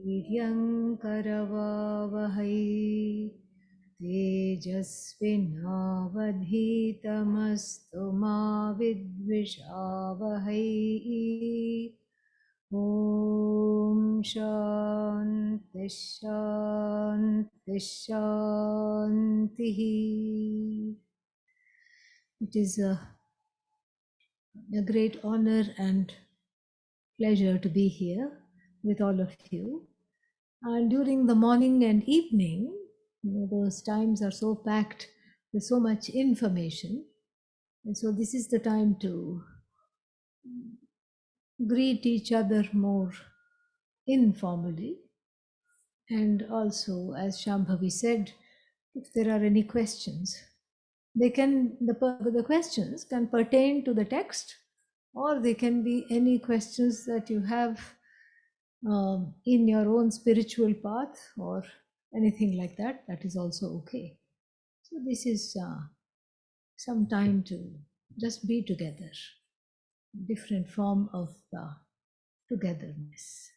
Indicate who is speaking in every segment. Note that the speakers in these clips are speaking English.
Speaker 1: वीर्यङ्करवावहै तेजस्विनावधीतमस्तु मा विद्विषावहै ॐ शान्ति शान्ति शान्तिः. It is a great honor and pleasure to be here with all of you. And during the morning and evening, those times are so packed with so much information. And so this is the time to greet each other more informally. And also, as Shambhavi said, if there are any questions, the questions can pertain to the text, or they can be any questions that you have in your own spiritual path or anything like that. That is also okay. So this is some time to just be together, different form of the togetherness.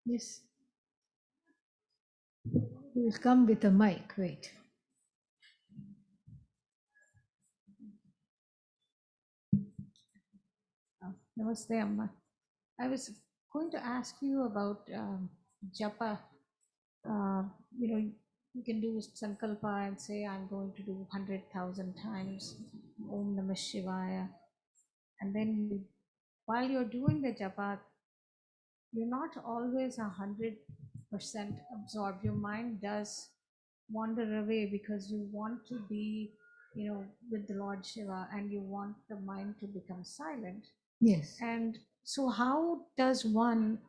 Speaker 1: Yes, we will come with a mic. Wait.
Speaker 2: Namaste, Amma. I was going to ask you about japa. You can do sankalpa and say, I'm going to do 100,000 times Om Namah Shivaya. And then while you're doing the japa, you're not always 100% absorbed. Your mind does wander away because you want to be, with the Lord Shiva, and you want the mind to become silent.
Speaker 1: Yes.
Speaker 2: And so how does one,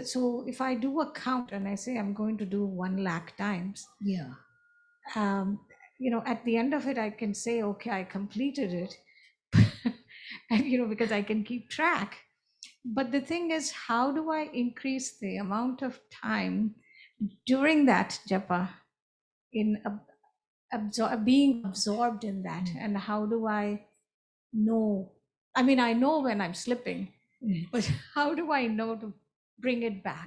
Speaker 2: so if I do a count and I say I'm going to do 1 lakh times,
Speaker 1: Yeah.
Speaker 2: At the end of it, I can say, okay, I completed it. And, because I can keep track. But the thing is, how do I increase the amount of time during that japa in being absorbed in that? And how do I know? I mean, I know when I'm slipping, but how do I know to bring it back?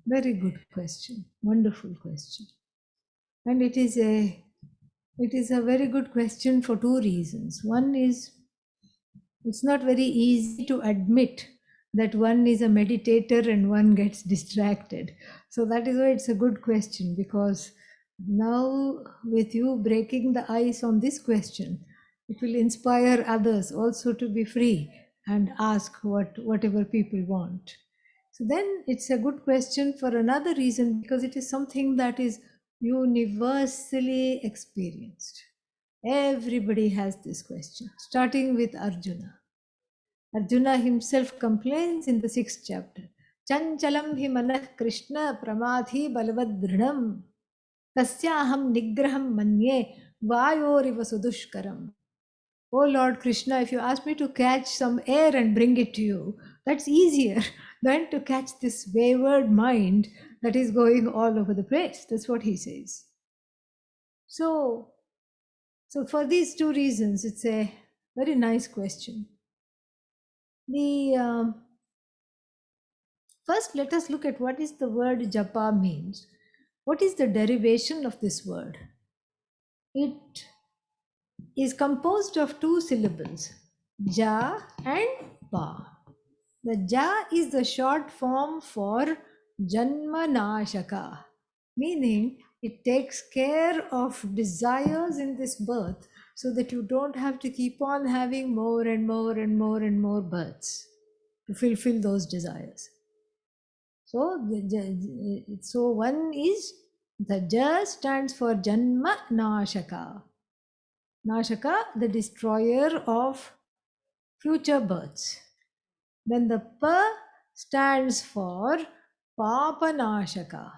Speaker 1: Very good question. Wonderful question. And it is a very good question for two reasons. One is, it's not very easy to admit that one is a meditator and one gets distracted. So that is why it's a good question, because now with you breaking the ice on this question, it will inspire others also to be free and ask whatever people want. So then it's a good question for another reason, because it is something that is universally experienced. Everybody has this question, starting with Arjuna. Arjuna himself complains in the 6th chapter. Chanchalam hi manah Krishna pramadhi balavadrinam tasyaham nigraham manye vayoriva sudushkaram. Oh Lord Krishna, if you ask me to catch some air and bring it to you, that's easier than to catch this wayward mind that is going all over the place. That's what he says. So for these two reasons, it's a very nice question. First, let us look at what is the word japa means. What is the derivation of this word? It is composed of two syllables, ja and pa. The ja is the short form for janmanashaka, meaning it takes care of desires in this birth so that you don't have to keep on having more and more and more and more births to fulfill those desires. So one is, the ja stands for Janma Nashaka. Nashaka, the destroyer of future births. Then the pa stands for Papa Nashaka,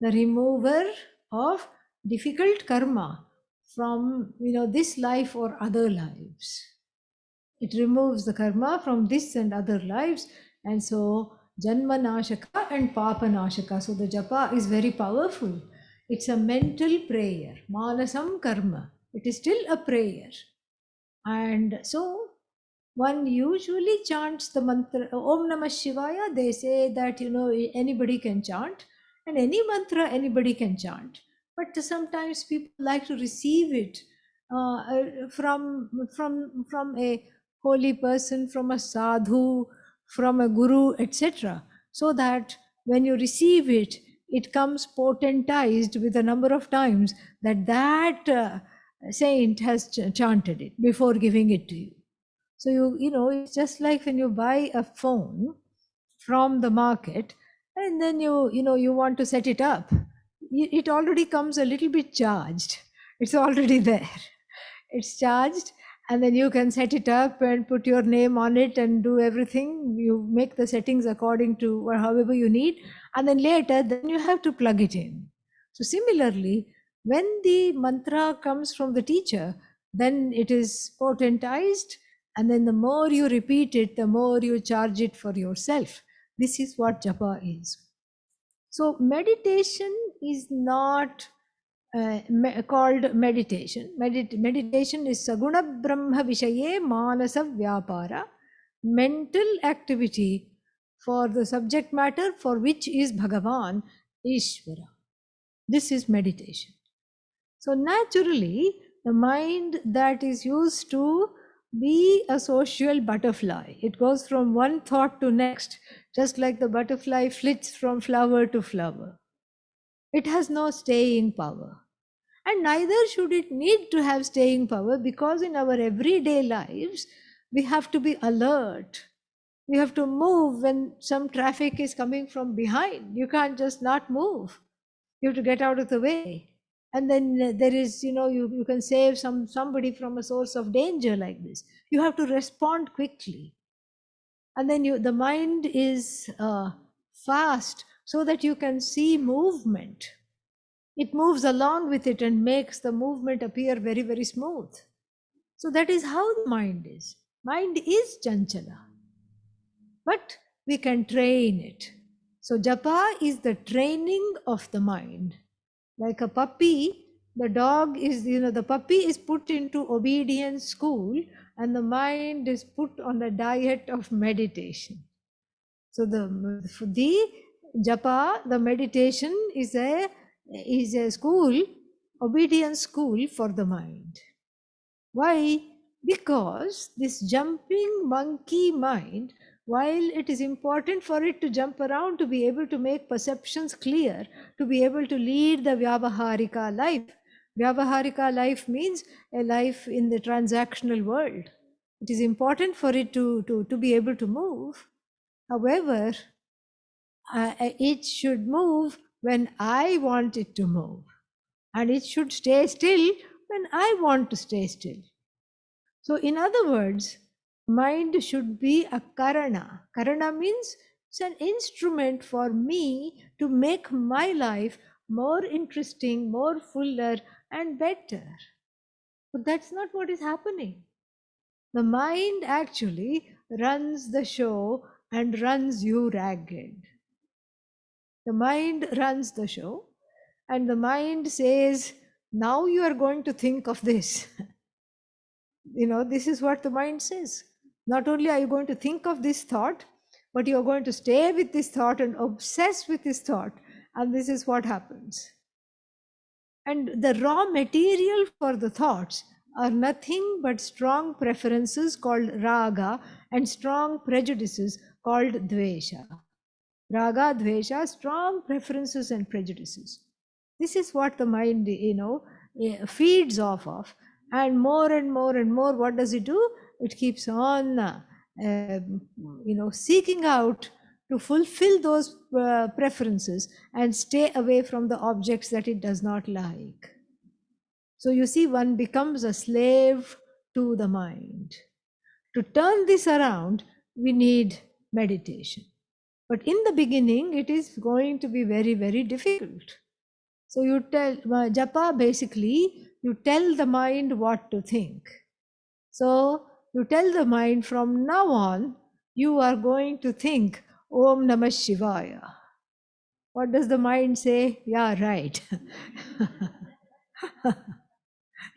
Speaker 1: the remover of difficult karma from this life or other lives. It removes the karma from this and other lives, and so Janma Nashaka and Papa Nashaka. So the japa is very powerful. It's a mental prayer. Manasam karma. It is still a prayer. And so one usually chants the mantra Om Namah Shivaya. They say that, anybody can chant, and any mantra anybody can chant. But sometimes people like to receive it from a holy person, from a sadhu, from a guru, etc. So that when you receive it, it comes potentized with a number of times that saint has chanted it before giving it to you. So it's just like when you buy a phone from the market, and then you want to set it up. It already comes a little bit charged. It's already there. It's charged, and then you can set it up and put your name on it and do everything. You make the settings according to or however you need, and then later then you have to plug it in. So similarly, when the mantra comes from the teacher, then it is potentized, and then the more you repeat it, the more you charge it for yourself. This is what japa is. So meditation is not called meditation. Meditation is saguna brahma vishaye manasa vyapara, mental activity for the subject matter for which is Bhagavan, Ishvara. This is meditation. So naturally, the mind that is used to be a social butterfly, it goes from one thought to next, just like the butterfly flits from flower to flower. It has no staying power. And neither should it need to have staying power, because in our everyday lives, we have to be alert. We have to move when some traffic is coming from behind. You can't just not move. You have to get out of the way. And then there is, you can save somebody from a source of danger like this. You have to respond quickly. And then the mind is fast so that you can see movement. It moves along with it and makes the movement appear very, very smooth. So that is how the mind is. Mind is chanchala, but we can train it. So japa is the training of the mind. Like a puppy, the dog is, the puppy is put into obedience school, and the mind is put on the diet of meditation. So for the japa, the meditation is a school, obedience school for the mind. Why? Because this jumping monkey mind, while it is important for it to jump around, to be able to make perceptions clear, to be able to lead the Vyavaharika life. Vyavaharika life means a life in the transactional world. It is important for it to be able to move. However, it should move when I want it to move, and it should stay still when I want to stay still. So, in other words, mind should be a karana. Karana means it's an instrument for me to make my life more interesting, more fuller, and better. But that's not what is happening. The mind actually runs the show and runs you ragged. The mind runs the show, and the mind says, now you are going to think of this. This is what the mind says. Not only are you going to think of this thought, but you are going to stay with this thought and obsess with this thought. And this is what happens. And the raw material for the thoughts are nothing but strong preferences called raga and strong prejudices called dvesha. Raga, dvesha, strong preferences and prejudices. This is what the mind, feeds off of. And more and more and more, what does it do? It keeps on, seeking out to fulfill those preferences and stay away from the objects that it does not like. So you see, one becomes a slave to the mind. To turn this around, we need meditation. But in the beginning, it is going to be very, very difficult. So you tell japa, basically, you tell the mind what to think. So you tell the mind, from now on, you are going to think Om Namah Shivaya. What does the mind say? Yeah, right.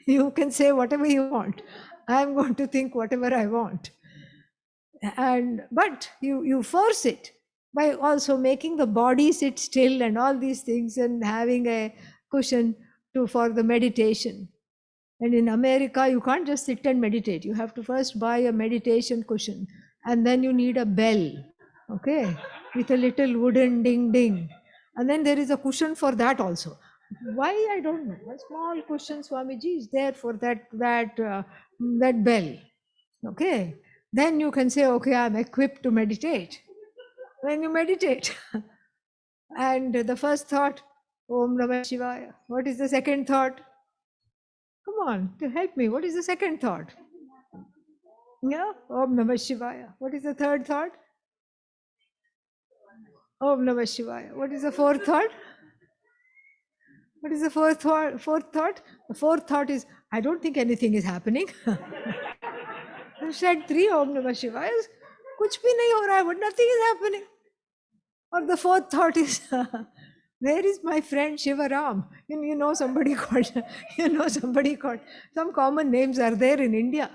Speaker 1: You can say whatever you want. I'm going to think whatever I want. And but you force it by also making the body sit still and all these things, and having a cushion to for the meditation. And in America, you can't just sit and meditate. You have to first buy a meditation cushion, and then you need a bell, okay, with a little wooden ding ding. And then there is a cushion for that also. Why, I don't know. A small cushion, Swamiji, is there for that bell. Okay. Then you can say, okay, I'm equipped to meditate. When you meditate, and the first thought, Om Namah Shivaya. What is the second thought? Come on, to help me. What is the second thought? Yeah, Om Namah Shivaya. What is the third thought? Om Namah Shivaya. What is the fourth thought? What is the fourth thought? Fourth thought? The fourth thought is, I don't think anything is happening. You said three Om Namah Shivayas. Kuch bhi nahi ho raha hai, but nothing is happening. Or the fourth thought is, where is my friend Shivaram? You know somebody called, some common names are there in India.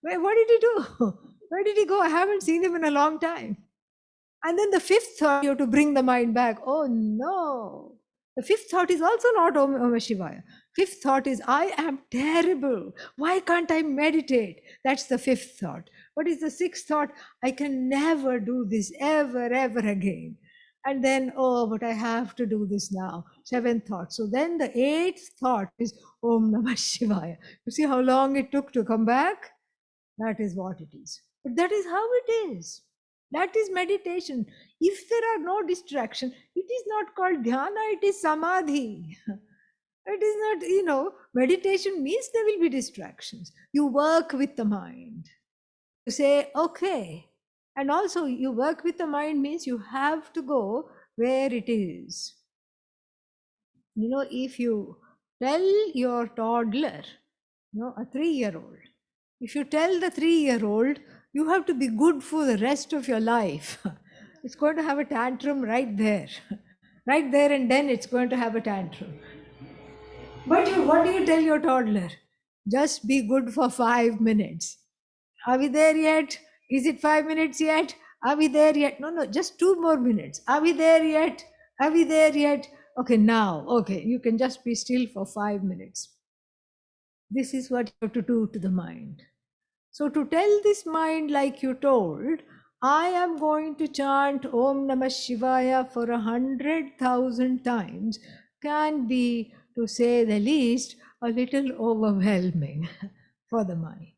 Speaker 1: What did he do? Where did he go? I haven't seen him in a long time. And then the fifth thought, you have to bring the mind back. Oh no. The fifth thought is also not Om Namah Shivaya. Fifth thought is, I am terrible. Why can't I meditate? That's the fifth thought. What is the sixth thought? I can never do this ever, ever again. And then, oh, but I have to do this now. Seventh thought. So then the eighth thought is Om Namah Shivaya. You see how long it took to come back? That is what it is. But that is how it is. That is meditation. If there are no distractions, it is not called dhyana, it is samadhi. It is not, meditation means there will be distractions. You work with the mind. You say, okay. And also, you work with the mind means you have to go where it is. If you tell your toddler, a 3-year-old, if you tell the 3-year-old, you have to be good for the rest of your life, it's going to have a tantrum right there. Right there and then it's going to have a tantrum. But what do you tell your toddler? Just be good for 5 minutes. Are we there yet? Is it 5 minutes yet? Are we there yet? No, just 2 more minutes. Are we there yet? Are we there yet? Okay, now, okay, you can just be still for 5 minutes. This is what you have to do to the mind. So to tell this mind, like you told, I am going to chant Om Namah Shivaya for 100,000 times, can be, to say the least, a little overwhelming for the mind.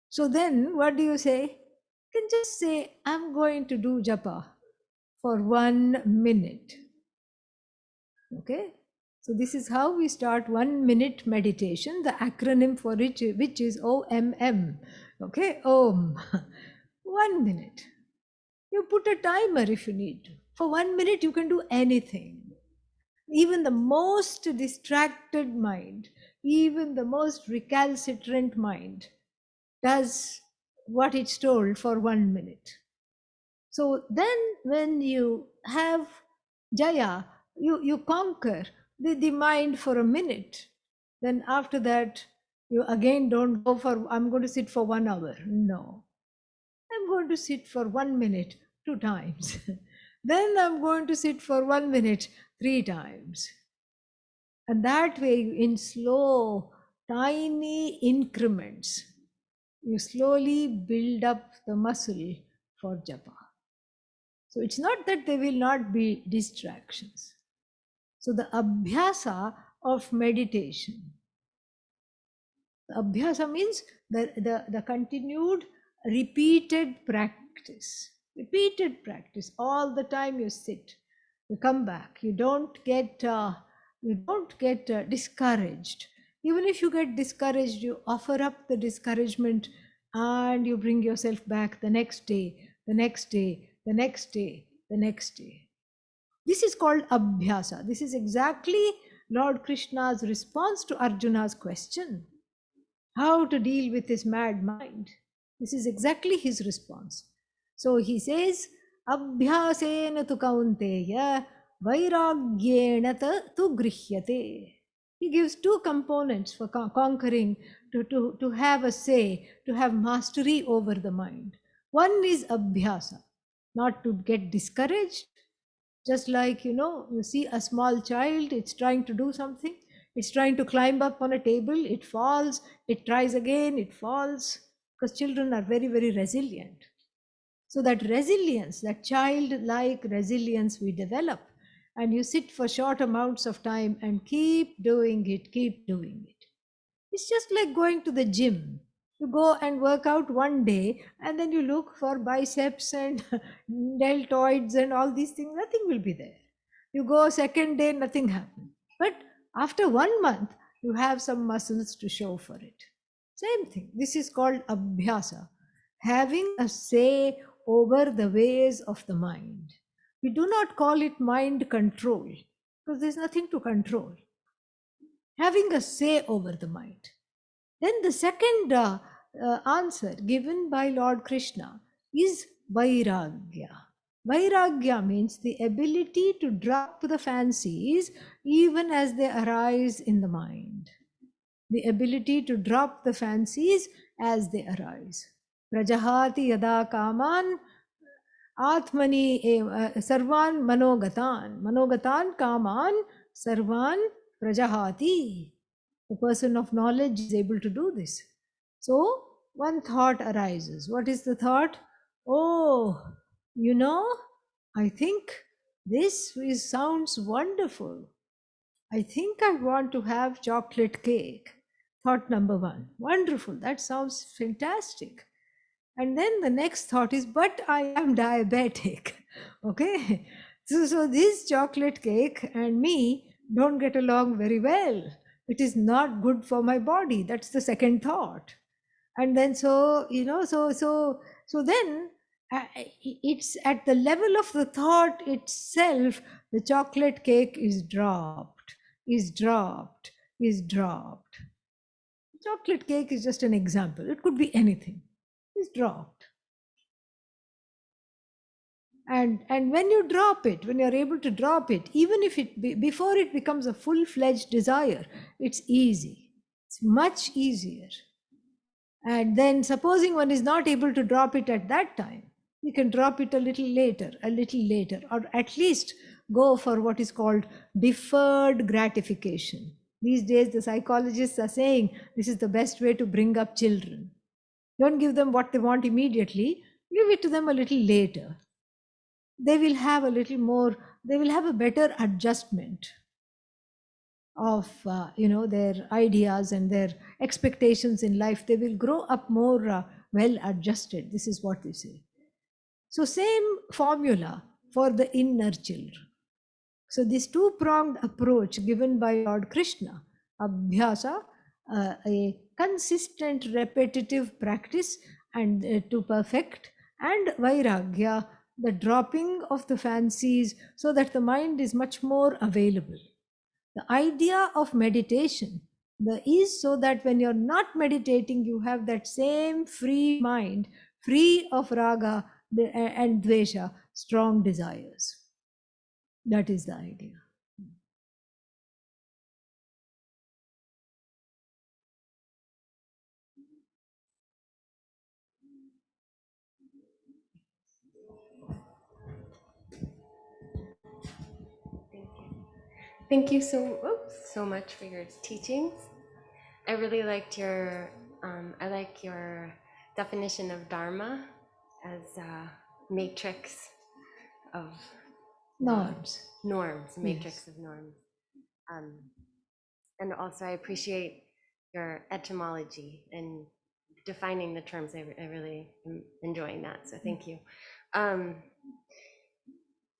Speaker 1: So then what do you say? You can just say, I'm going to do japa for 1 minute. Okay? So this is how we start 1 minute meditation, the acronym for which is OMM. Okay, Om. 1 minute. You put a timer if you need to. For 1 minute, you can do anything. Even the most distracted mind, even the most recalcitrant mind does what it's told for 1 minute. So then when you have Jaya, you conquer the mind for a minute. Then after that, you again don't go for, I'm going to sit for 1 hour. No. I'm going to sit for 1 minute 2 times. Then I'm going to sit for 1 minute 3 times. And that way, in slow, tiny increments, you slowly build up the muscle for japa. So it's not that there will not be distractions. So the abhyasa of meditation. Abhyasa means the continued repeated practice. Repeated practice. All the time you sit, you come back. You don't get discouraged. Even if you get discouraged, you offer up the discouragement and you bring yourself back the next day, the next day, the next day, the next day. This is called abhyasa. This is exactly Lord Krishna's response to Arjuna's question. How to deal with this mad mind? This is exactly his response. So he says, Abhyasena tu kaunteya vairagyena tu grihyate. He gives two components for conquering, to have a say, to have mastery over the mind. One is abhyasa, not to get discouraged. Just like, you see a small child, it's trying to do something, it's trying to climb up on a table, it falls, it tries again, it falls, because children are very, very resilient. So that resilience, that childlike resilience we develop, and you sit for short amounts of time and keep doing it, keep doing it. It's just like going to the gym. You go and work out one day, and then you look for biceps and deltoids and all these things, nothing will be there. You go second day, nothing happens. But after 1 month, you have some muscles to show for it. Same thing. This is called abhyasa, having a say over the ways of the mind. We do not call it mind control because there's nothing to control. Having a say over the mind. Then the second answer given by Lord Krishna is Vairagya. Vairagya means the ability to drop the fancies even as they arise in the mind. The ability to drop the fancies as they arise. Prajahati yada kaman Atmani sarvan manogatan. Manogatan kaman sarvan prajahati. The person of knowledge is able to do this. So one thought arises. What is the thought? Oh, you know, I think sounds wonderful. I think I want to have chocolate cake. Thought number one. Wonderful. That sounds fantastic. And then the next thought is, but I am diabetic. Okay. So this chocolate cake and me don't get along very well. It is not good for my body. That's the second thought. And then so then it's at the level of the thought itself, the chocolate cake is dropped, is dropped, is dropped. Chocolate cake is just an example. It could be anything. It's dropped. And when you drop it, when you're able to drop it, even if before it becomes a full-fledged desire, it's easy. It's much easier. And then supposing one is not able to drop it at that time, you can drop it a little later, or at least go for what is called deferred gratification. These days, the psychologists are saying this is the best way to bring up children. Don't give them what they want immediately, give it to them a little later. They will have a little more, they will have a better adjustment of their ideas and their expectations in life. They will grow up more well adjusted. This is what we say. So same formula for the inner children. So this two-pronged approach given by Lord Krishna, abhyasa, a consistent repetitive practice and to perfect, and vairagya, the dropping of the fancies so that the mind is much more available. The idea of meditation is so that when you're not meditating, you have that same free mind, free of raga and dvesha, strong desires. That is the idea.
Speaker 3: Thank you so much for your teachings. I really liked I like your definition of Dharma as a matrix of
Speaker 1: Norms.
Speaker 3: matrix
Speaker 1: Yes.
Speaker 3: of norms. Um, and also I appreciate your etymology and defining the terms. I really am enjoying that, so thank you.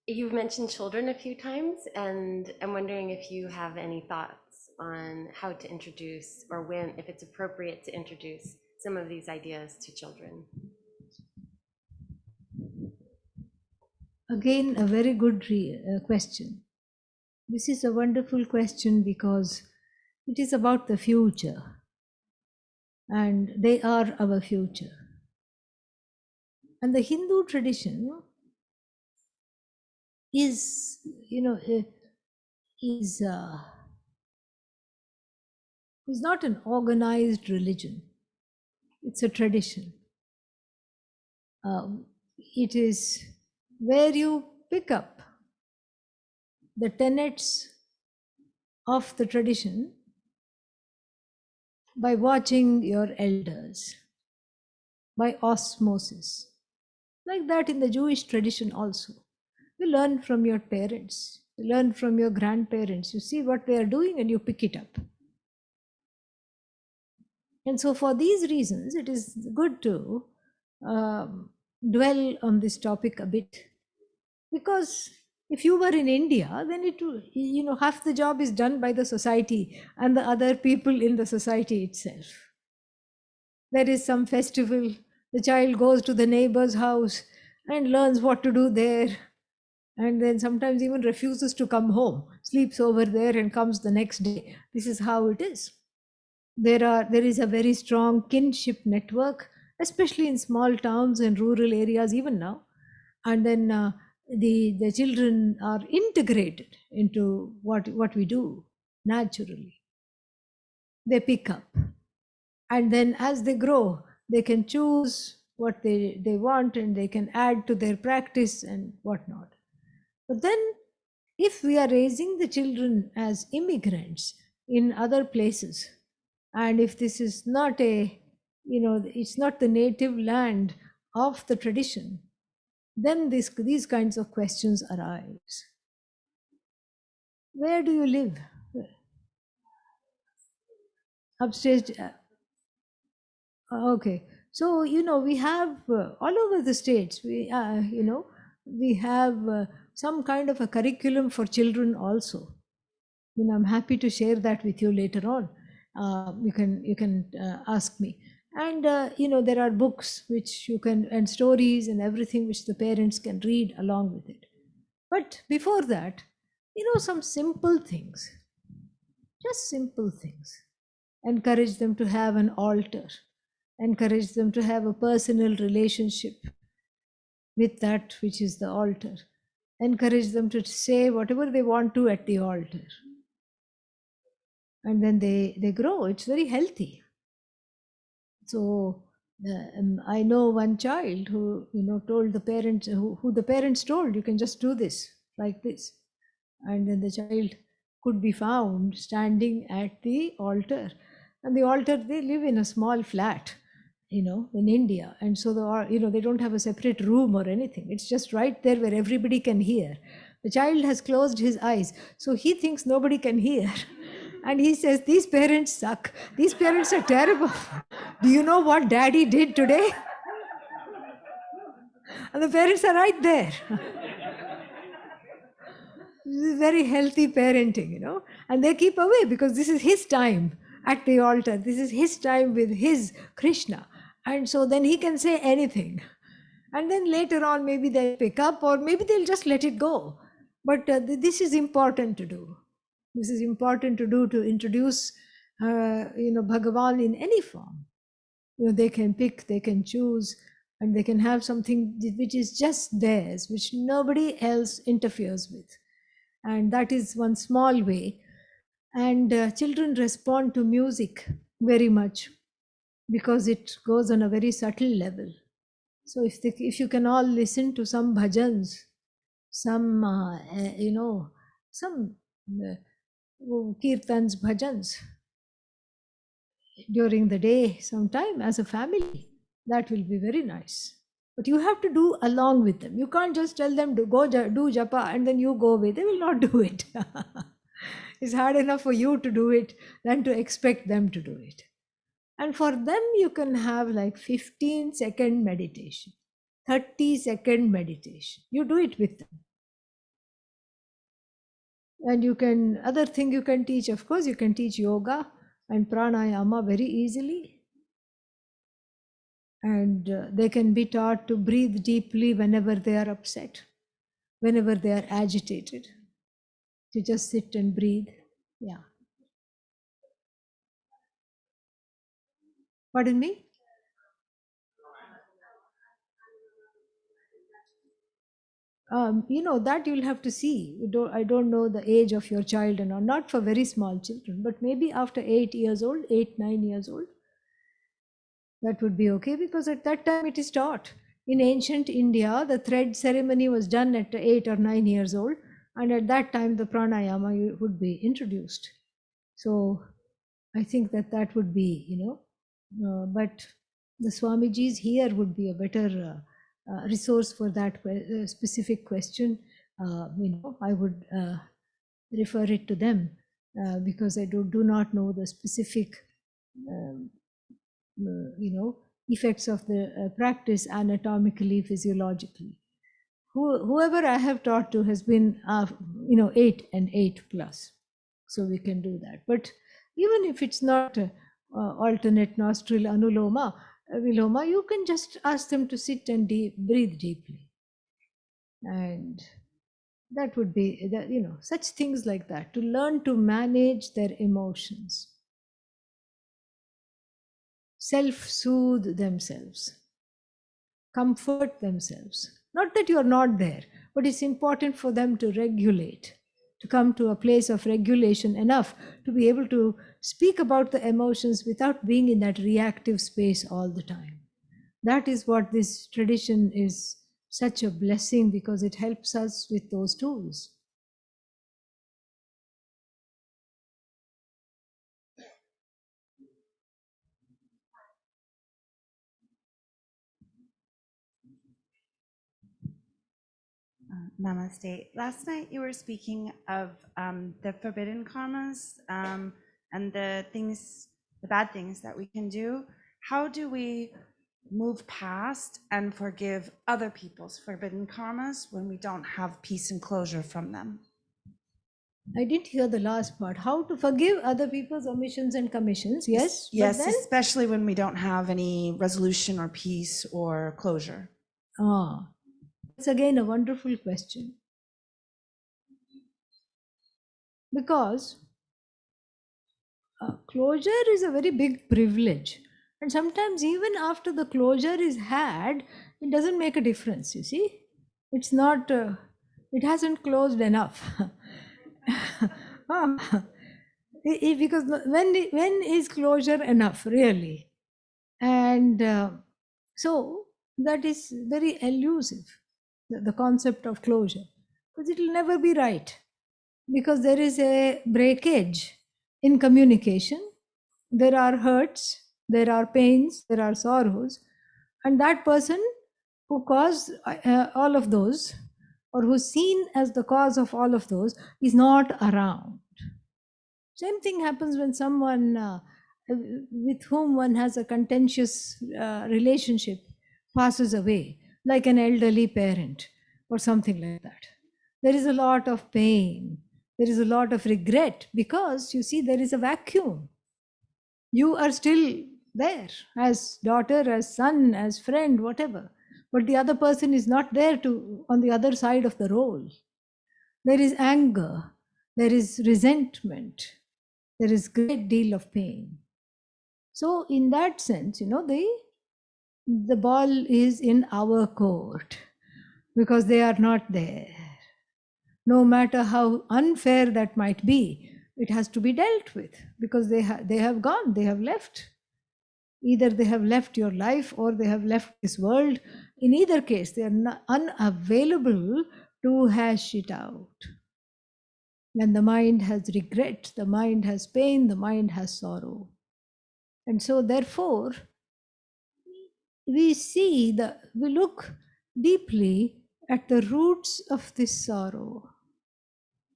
Speaker 3: You've mentioned children a few times, and I'm wondering if you have any thoughts on how to introduce, or when, if it's appropriate to introduce some of these ideas to children.
Speaker 1: Again, a very good question. This is a wonderful question because it is about the future, and they are our future. And the Hindu tradition is, is is not an organized religion. It's a tradition. It is where you pick up the tenets of the tradition by watching your elders, by osmosis. Like that in the Jewish tradition also. You learn from your parents, you learn from your grandparents, you see what they are doing and you pick it up. And so, for these reasons, it is good to dwell on this topic a bit. Because if you were in India, then half the job is done by the society and the other people in the society itself. There is some festival, the child goes to the neighbor's house and learns what to do there, and then sometimes even refuses to come home, sleeps over there and comes the next day. This is how it is. There is a very strong kinship network, especially in small towns and rural areas even now. And then the children are integrated into what we do naturally. They pick up, and then as they grow, they can choose what they want, and they can add to their practice and whatnot. But then, if we are raising the children as immigrants in other places, and if this is not it's not the native land of the tradition, then these kinds of questions arise. Where do you live? Upstairs? Okay. So, we have all over the states, we have some kind of a curriculum for children also. I'm happy to share that with you later on. You can ask me. And, there are books which you can, and stories and everything which the parents can read along with it. But before that, some simple things, just simple things. Encourage them to have an altar, encourage them to have a personal relationship with that which is the altar, encourage them to say whatever they want to at the altar. And then they grow. It's very healthy. So I know one child who told the parents, who the parents told, you can just do this like this, and then the child could be found standing at the altar. And the altar, they live in a small flat, in India, and so they don't have a separate room or anything. It's just right there where everybody can hear. The child has closed his eyes, so he thinks nobody can hear. And he says, these parents suck, these parents are terrible. Do you know what daddy did today? And the parents are right there. This is very healthy parenting, and they keep away because this is his time at the altar. This is his time with his Krishna. And so then he can say anything. And then later on, maybe they'll pick up, or maybe they'll just let it go. But this is important to do. This is important to do, to introduce, Bhagavan in any form. They can pick, they can choose, and they can have something which is just theirs, which nobody else interferes with. And that is one small way. And children respond to music very much because it goes on a very subtle level. So if you can all listen to some bhajans, some some kirtans, bhajans during the day sometime as a family, that will be very nice. But you have to do along with them. You can't just tell them to go do japa and then you go away. They will not do it. It's hard enough for you to do it than to expect them to do it. And for them, you can have like 15-second meditation, 30-second meditation. You do it with them. And other thing you can teach, of course, you can teach yoga and pranayama very easily. And they can be taught to breathe deeply whenever they are upset, whenever they are agitated, to just sit and breathe. Yeah. Pardon me? That you'll have to see. I don't know the age of your child and all, not for very small children, but maybe after 8 years old, 8, 9 years old, that would be okay, because at that time it is taught. In ancient India, the thread ceremony was done at 8 or 9 years old, and at that time the pranayama would be introduced. So I think that would be, but the Swamijis here would be a better resource for that specific question. I would refer it to them because I do not know the specific, um, effects of the practice anatomically, physiologically. Whoever I have taught to has been, 8 and 8 plus. So we can do that. But even if it's not alternate nostril anuloma, viloma, you can just ask them to sit and breathe deeply. And that would be, such things like that, to learn to manage their emotions, self-soothe themselves, comfort themselves. Not that you're not there, but it's important for them to regulate, to come to a place of regulation enough to be able to speak about the emotions without being in that reactive space all the time. That is what this tradition is such a blessing, because it helps us with those tools.
Speaker 4: Namaste. Last night you were speaking of the forbidden karmas and the bad things that we can do. How do we move past and forgive other people's forbidden karmas when we don't have peace and closure from them?
Speaker 1: I didn't hear the last part. How to forgive other people's omissions and commissions. Yes.
Speaker 4: Yes,
Speaker 1: but then,
Speaker 4: especially when we don't have any resolution or peace or closure.
Speaker 1: That's again a wonderful question. Because closure is a very big privilege. And sometimes, even after the closure is had, it doesn't make a difference, you see. It's not, it hasn't closed enough. Because when is closure enough, really? And so that is very elusive, the concept of closure, because it will never be right, because there is a breakage in communication. There are hurts, there are pains, there are sorrows, and that person who caused all of those, or who's seen as the cause of all of those, is not around. Same thing happens when someone with whom one has a contentious relationship passes away, like an elderly parent or something like that. There is a lot of pain, there is a lot of regret, because you see, there is a vacuum. You are still there as daughter, as son, as friend, whatever, but the other person is not there to on the other side of the role. There is anger, there is resentment, there is great deal of pain. So in that sense, the ball is in our court, because they are not there. No matter how unfair that might be, it has to be dealt with, because they have gone, they have left. Either they have left your life or they have left this world. In either case, they are unavailable to hash it out. When the mind has regret, the mind has pain, the mind has sorrow. And so therefore, we look deeply at the roots of this sorrow.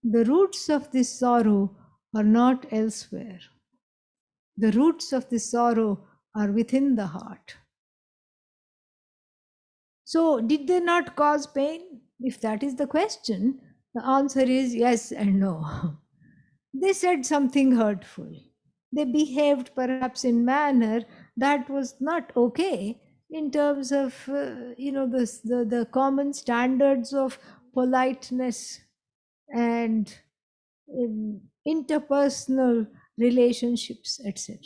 Speaker 1: The roots of this sorrow are not elsewhere. The roots of this sorrow are within the heart. So, did they not cause pain? If that is the question, the answer is yes and no. They said something hurtful. They behaved perhaps in manner that was not okay in terms of the common standards of politeness and interpersonal relationships, etc.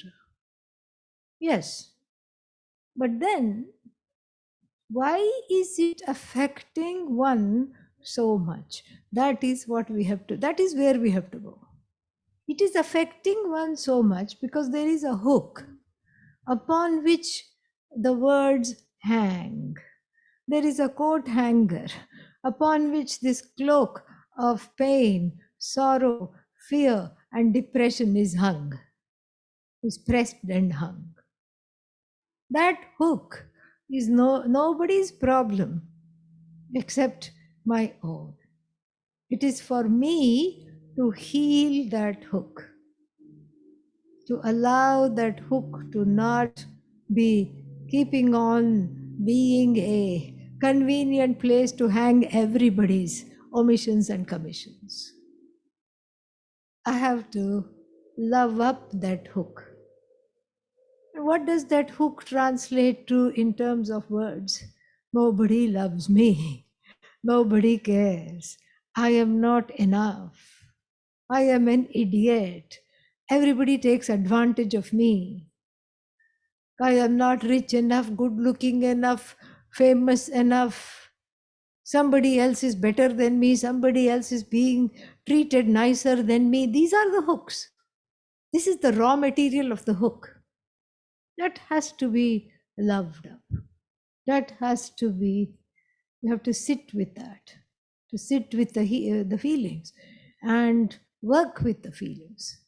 Speaker 1: Yes, but then why is it affecting one so much. That is what we have to, that is where we have to go. It is affecting one so much because there is a hook upon which the words hang. There is a coat hanger upon which this cloak of pain, sorrow, fear, and depression is hung, is pressed and hung. That hook is nobody's problem except my own. It is for me to heal that hook, to allow that hook to not be keeping on being a convenient place to hang everybody's omissions and commissions. I have to love up that hook. What does that hook translate to in terms of words? Nobody loves me. Nobody cares. I am not enough. I am an idiot. Everybody takes advantage of me. I am not rich enough, good looking enough, famous enough. Somebody else is better than me. Somebody else is being treated nicer than me. These are the hooks. This is the raw material of the hook. That has to be loved up. That has to be, you have to sit with that, to sit with the feelings and work with the feelings.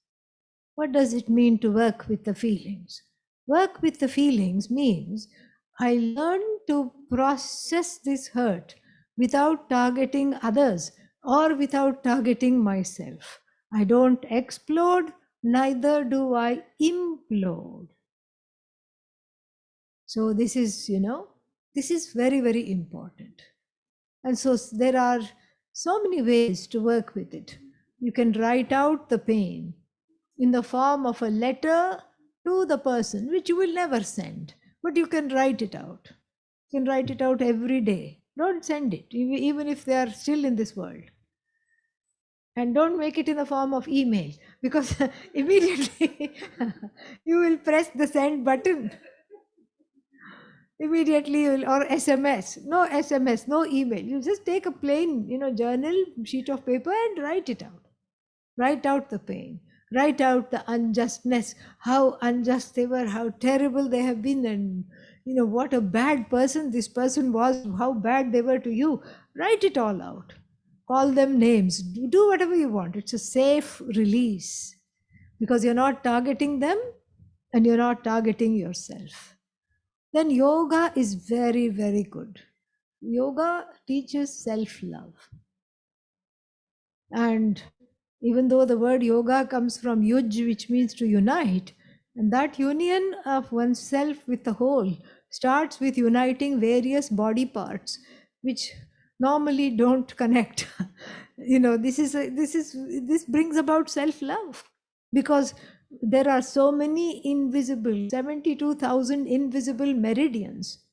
Speaker 1: What does it mean to work with the feelings? Work with the feelings means I learn to process this hurt without targeting others or without targeting myself. I don't explode, neither do I implode. So this is, this is very, very important. And so there are so many ways to work with it. You can write out the pain in the form of a letter to the person, which you will never send, but you can write it out. You can write it out every day. Don't send it, even if they are still in this world. And don't make it in the form of email, because immediately you will press the send button. Immediately you will, or SMS, no email. You just take a plain, journal, sheet of paper and write it out. Write out the pain. Write out the unjustness, how unjust they were, how terrible they have been, and what a bad person this person was, how bad they were to you. Write it all out. Call them names. Do whatever you want. It's a safe release because you're not targeting them and you're not targeting yourself. Then yoga is very, very good. Yoga teaches self-love. And even though the word yoga comes from yuj, which means to unite, and that union of oneself with the whole starts with uniting various body parts, which normally don't connect. This brings about self-love because there are so many invisible, 72,000 invisible meridians,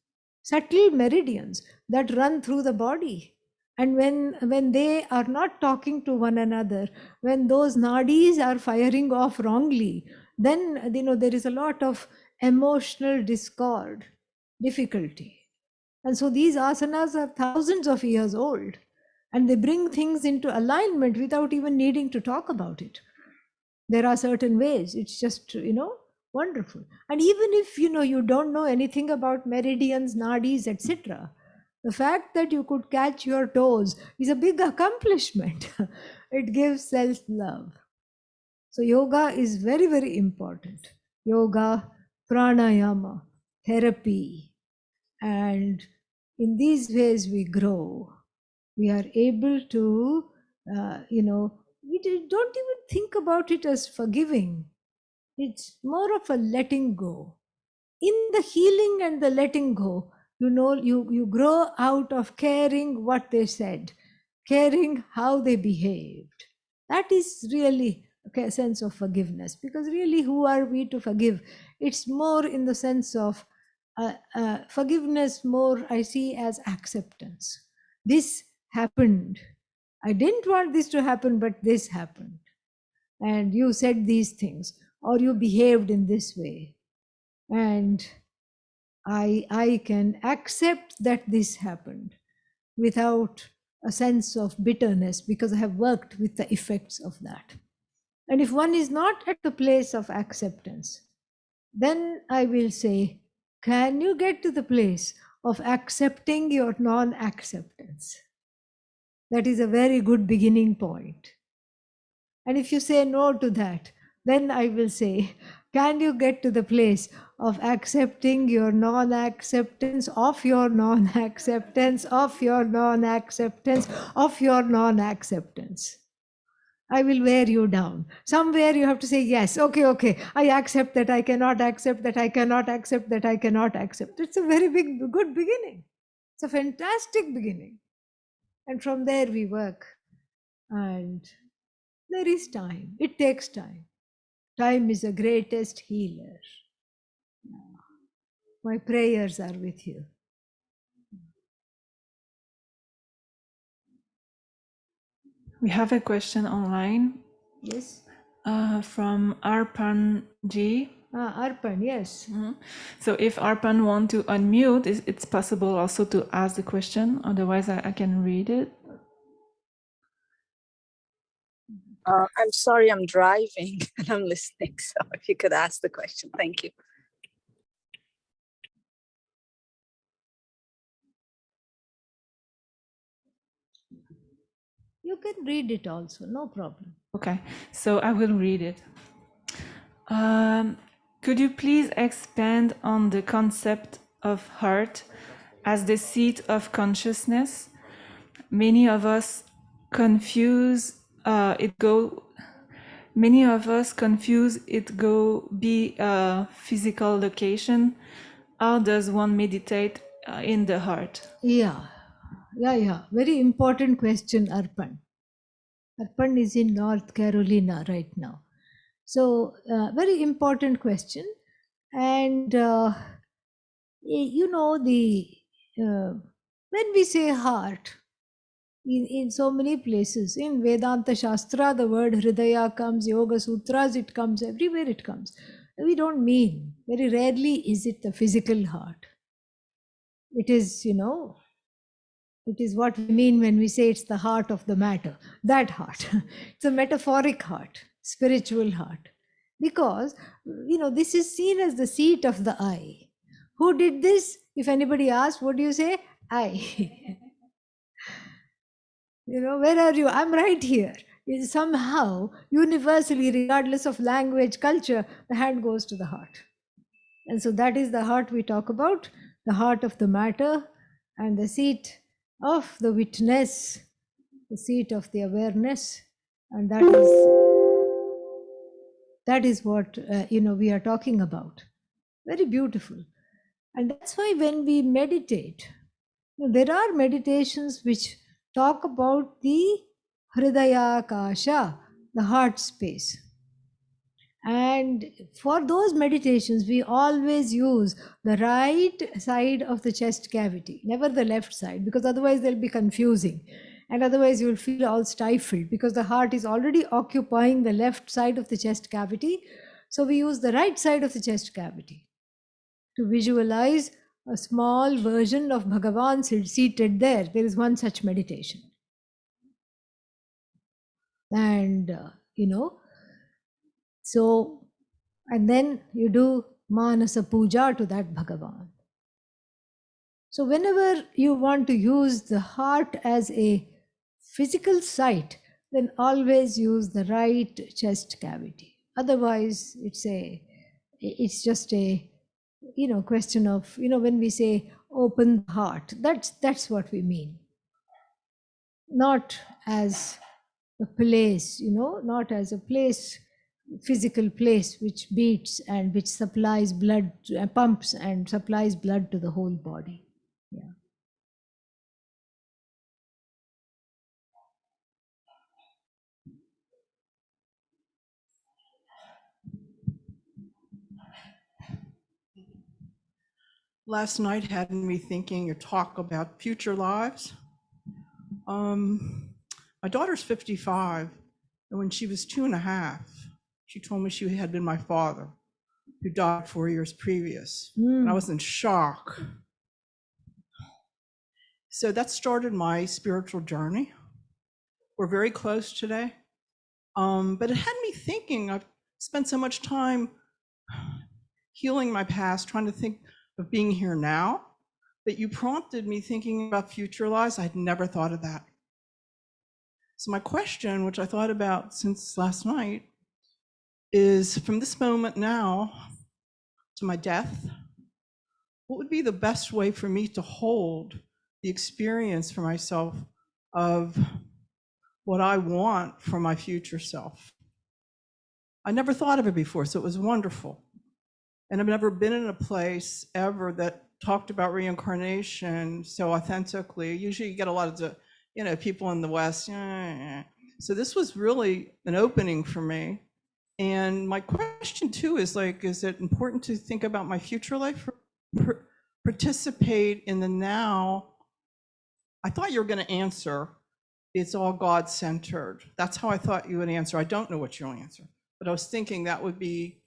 Speaker 1: subtle meridians that run through the body. And when they are not talking to one another, when those nadis are firing off wrongly, then there is a lot of emotional discord, difficulty. And so these asanas are thousands of years old, and they bring things into alignment without even needing to talk about it. There are certain ways. It's just, wonderful. And even if, you don't know anything about meridians, nadis, etc., the fact that you could catch your toes is a big accomplishment. It gives self-love. So yoga is very, very important. Yoga, pranayama, therapy. And in these ways we grow. We are able to, we don't even think about it as forgiving. It's more of a letting go. In the healing and the letting go, you grow out of caring what they said, caring how they behaved. That is really a sense of forgiveness, because really, who are we to forgive? It's more in the sense of forgiveness, more I see as acceptance. This happened. I didn't want this to happen, but this happened. And you said these things, or you behaved in this way. And I can accept that this happened without a sense of bitterness because I have worked with the effects of that. And if one is not at the place of acceptance, then I will say, can you get to the place of accepting your non acceptance? That is a very good beginning point. And if you say no to that, then I will say, can you get to the place of accepting your non acceptance of your non acceptance of your non acceptance of your non acceptance? I will wear you down. Somewhere you have to say, yes, okay, I accept that I cannot accept that I cannot accept that I cannot accept. It's a very good beginning. It's a fantastic beginning. And from there we work. And there is time. It takes time. Time is the greatest healer. My prayers are with you.
Speaker 5: We have a question online
Speaker 1: Yes?
Speaker 5: from Arpan G.
Speaker 1: Arpan, yes.
Speaker 5: So if Arpan want to unmute, it's possible also to ask the question. Otherwise, I can read it.
Speaker 6: I'm sorry, I'm driving and I'm listening. So if you could ask the question, thank you.
Speaker 1: You can read it also, no problem.
Speaker 5: Okay, so I will read it. Could you please expand on the concept of heart as the seat of consciousness? Many of us confuse it go be a physical location. How does one meditate in the heart?
Speaker 1: Yeah. Very important question, Arpan. Arpan is in North Carolina right now. So, very important question. And, when we say heart, in so many places, in Vedanta Shastra, the word Hridaya comes, Yoga Sutras, it comes, everywhere it comes. We don't mean, very rarely is it the physical heart. It is, it is what we mean when we say it's the heart of the matter, that heart. It's a metaphoric heart, spiritual heart. Because, this is seen as the seat of the I. Who did this? If anybody asks, what do you say? I. Where are you? I'm right here. Somehow, universally, regardless of language, culture, the hand goes to the heart. And so that is the heart we talk about, the heart of the matter, and the seat of the witness, the seat of the awareness. And that is what we are talking about. Very beautiful. And that's why when we meditate, there are meditations which talk about the Hridaya Kasha, the heart space. And for those meditations, we always use the right side of the chest cavity, never the left side, because otherwise they'll be confusing. And otherwise you'll feel all stifled because the heart is already occupying the left side of the chest cavity. So we use the right side of the chest cavity to visualize a small version of Bhagavan seated there. There is one such meditation. And, so, and then you do Manasa Puja to that Bhagavan. So whenever you want to use the heart as a physical site, then always use the right chest cavity. Otherwise, it's just a question of, when we say open the heart, that's what we mean. Not as a place, not as a place, physical place which beats and which supplies blood, pumps and supplies blood to the whole body. Yeah.
Speaker 7: Last night had me thinking, a talk about future lives. My daughter's 55, and when she was 2.5, she told me she had been my father, who died 4 years previous. And I was in shock. So that started my spiritual journey. We're very close today. But it had me thinking. I've spent so much time healing my past, trying to think of being here now, that you prompted me thinking about future lives. I'd never thought of that. So my question, which I thought about since last night, is from this moment now to my death, what would be the best way for me to hold the experience for myself of what I want for my future self? I never thought of it before, so it was wonderful. And I've never been in a place ever that talked about reincarnation so authentically. Usually you get a lot of, people in the West. So this was really an opening for me. And my question too is is it important to think about my future life, participate in the now? I thought you were going to answer, it's all God-centered. That's how I thought you would answer. I don't know what you'll answer, but I was thinking that would be,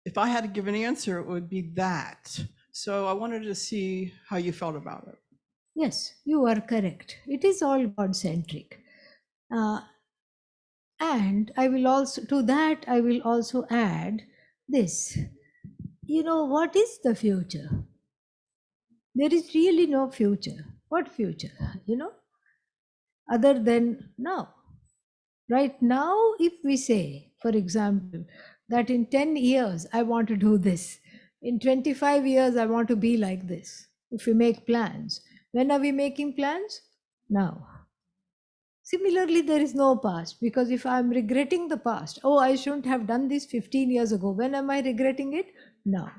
Speaker 7: if I had to give an answer, it would be that. So I wanted to see how you felt about it.
Speaker 1: Yes, you are correct. It is all God-centric. And I will also, to that, I will also add this. What is the future? There is really no future. What future? Other than now. Right now, if we say, for example, that in 10 years I want to do this, in 25 years I want to be like this, if we make plans, when are we making plans? Now. Similarly, there is no past, because if I'm regretting the past, oh, I shouldn't have done this 15 years ago, when am I regretting it? Now.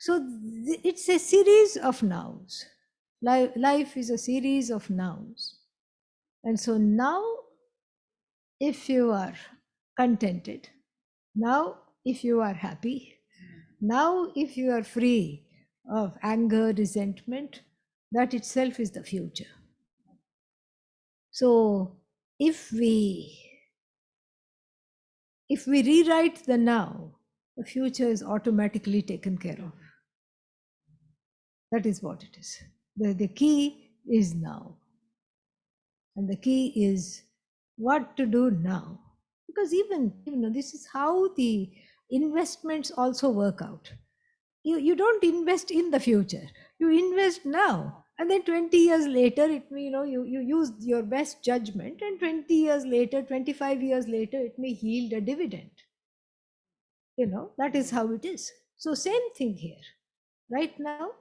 Speaker 1: So it's a series of nows. Life is a series of nows. And so now, if you are contented, now, if you are happy, now, if you are free of anger, resentment, that itself is the future. So if we rewrite the now, the future is automatically taken care of. That is what it is. The key is now. And the key is what to do now. Because even this is how the investments also work out. You don't invest in the future. You invest now. And then 20 years later, you use your best judgment, and 20 years later, 25 years later, it may yield a dividend. That is how it is. So same thing here. Right now,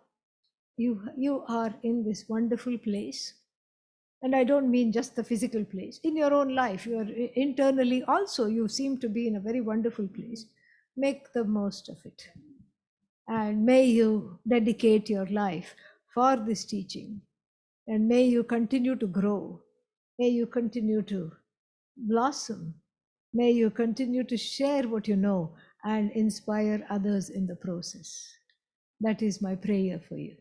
Speaker 1: you are in this wonderful place. And I don't mean just the physical place. In your own life, you are internally also, you seem to be in a very wonderful place. Make the most of it. And may you dedicate your life for this teaching. And may you continue to grow. May you continue to blossom. May you continue to share what you know and inspire others in the process. That is my prayer for you.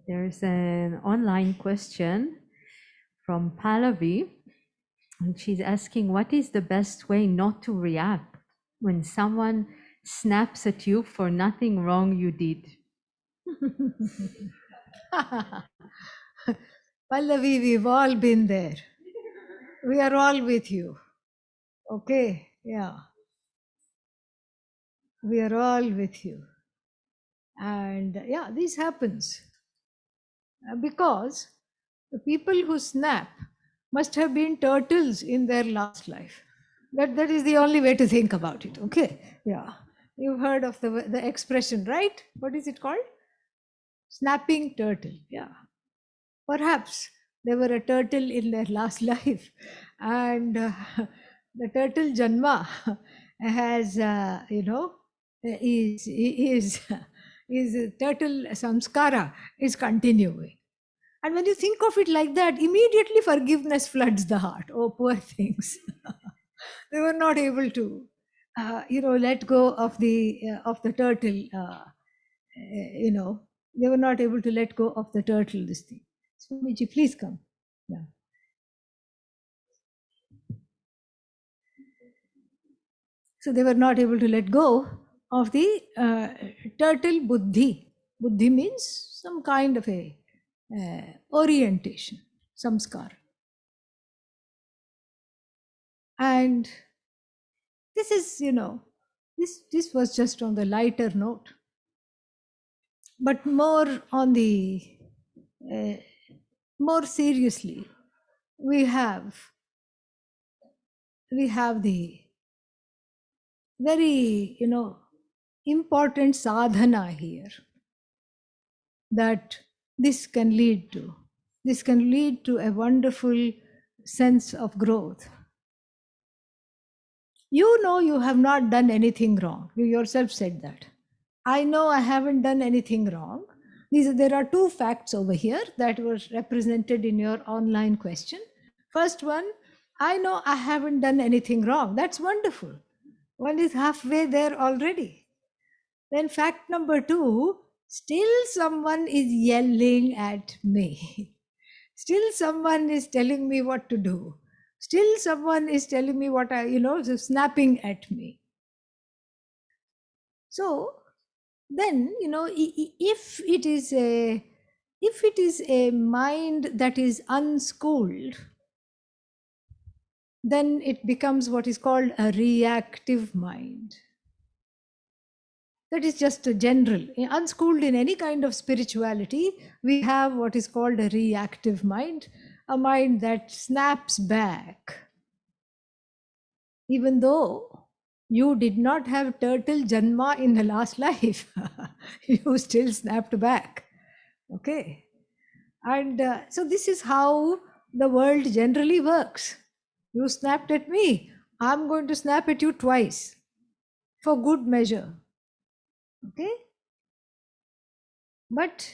Speaker 8: There's an online question from Pallavi, and she's asking, what is the best way not to react when someone snaps at you for nothing wrong you did?
Speaker 1: Pallavi, we've all been there. We are all with you. Okay, yeah. We are all with you. And yeah, this happens. Because the people who snap must have been turtles in their last life. That is the only way to think about it. Okay, yeah. You've heard of the expression, right? What is it called? Snapping turtle. Yeah. Perhaps they were a turtle in their last life, and the turtle Janma has, is turtle samskara is continuing. And when you think of it like that, immediately forgiveness floods the heart. Oh, poor things. They were not able to, let go of the turtle. They were not able to let go of the turtle. This thing. Swamiji, please come. Yeah. So they were not able to let go of the turtle buddhi. Buddhi means some kind of a orientation, samskar. And this is, this was just on the lighter note, but more on the more seriously, we have the very important sadhana here that this can lead to. This can lead to a wonderful sense of growth. You know you have not done anything wrong. You yourself said that. I know I haven't done anything wrong. There are two facts over here that were represented in your online question. First one, I know I haven't done anything wrong. That's wonderful. One is halfway there already. Then fact number two, still someone is yelling at me. Still someone is telling me what to do. Still someone is telling me what snapping at me. So then, if it is a mind that is unschooled, then it becomes what is called a reactive mind. That is just a general. Unschooled in any kind of spirituality, we have what is called a reactive mind, a mind that snaps back. Even though you did not have turtle janma in the last life, you still snapped back. Okay. And so this is how the world generally works. You snapped at me, I'm going to snap at you twice for good measure. Okay. But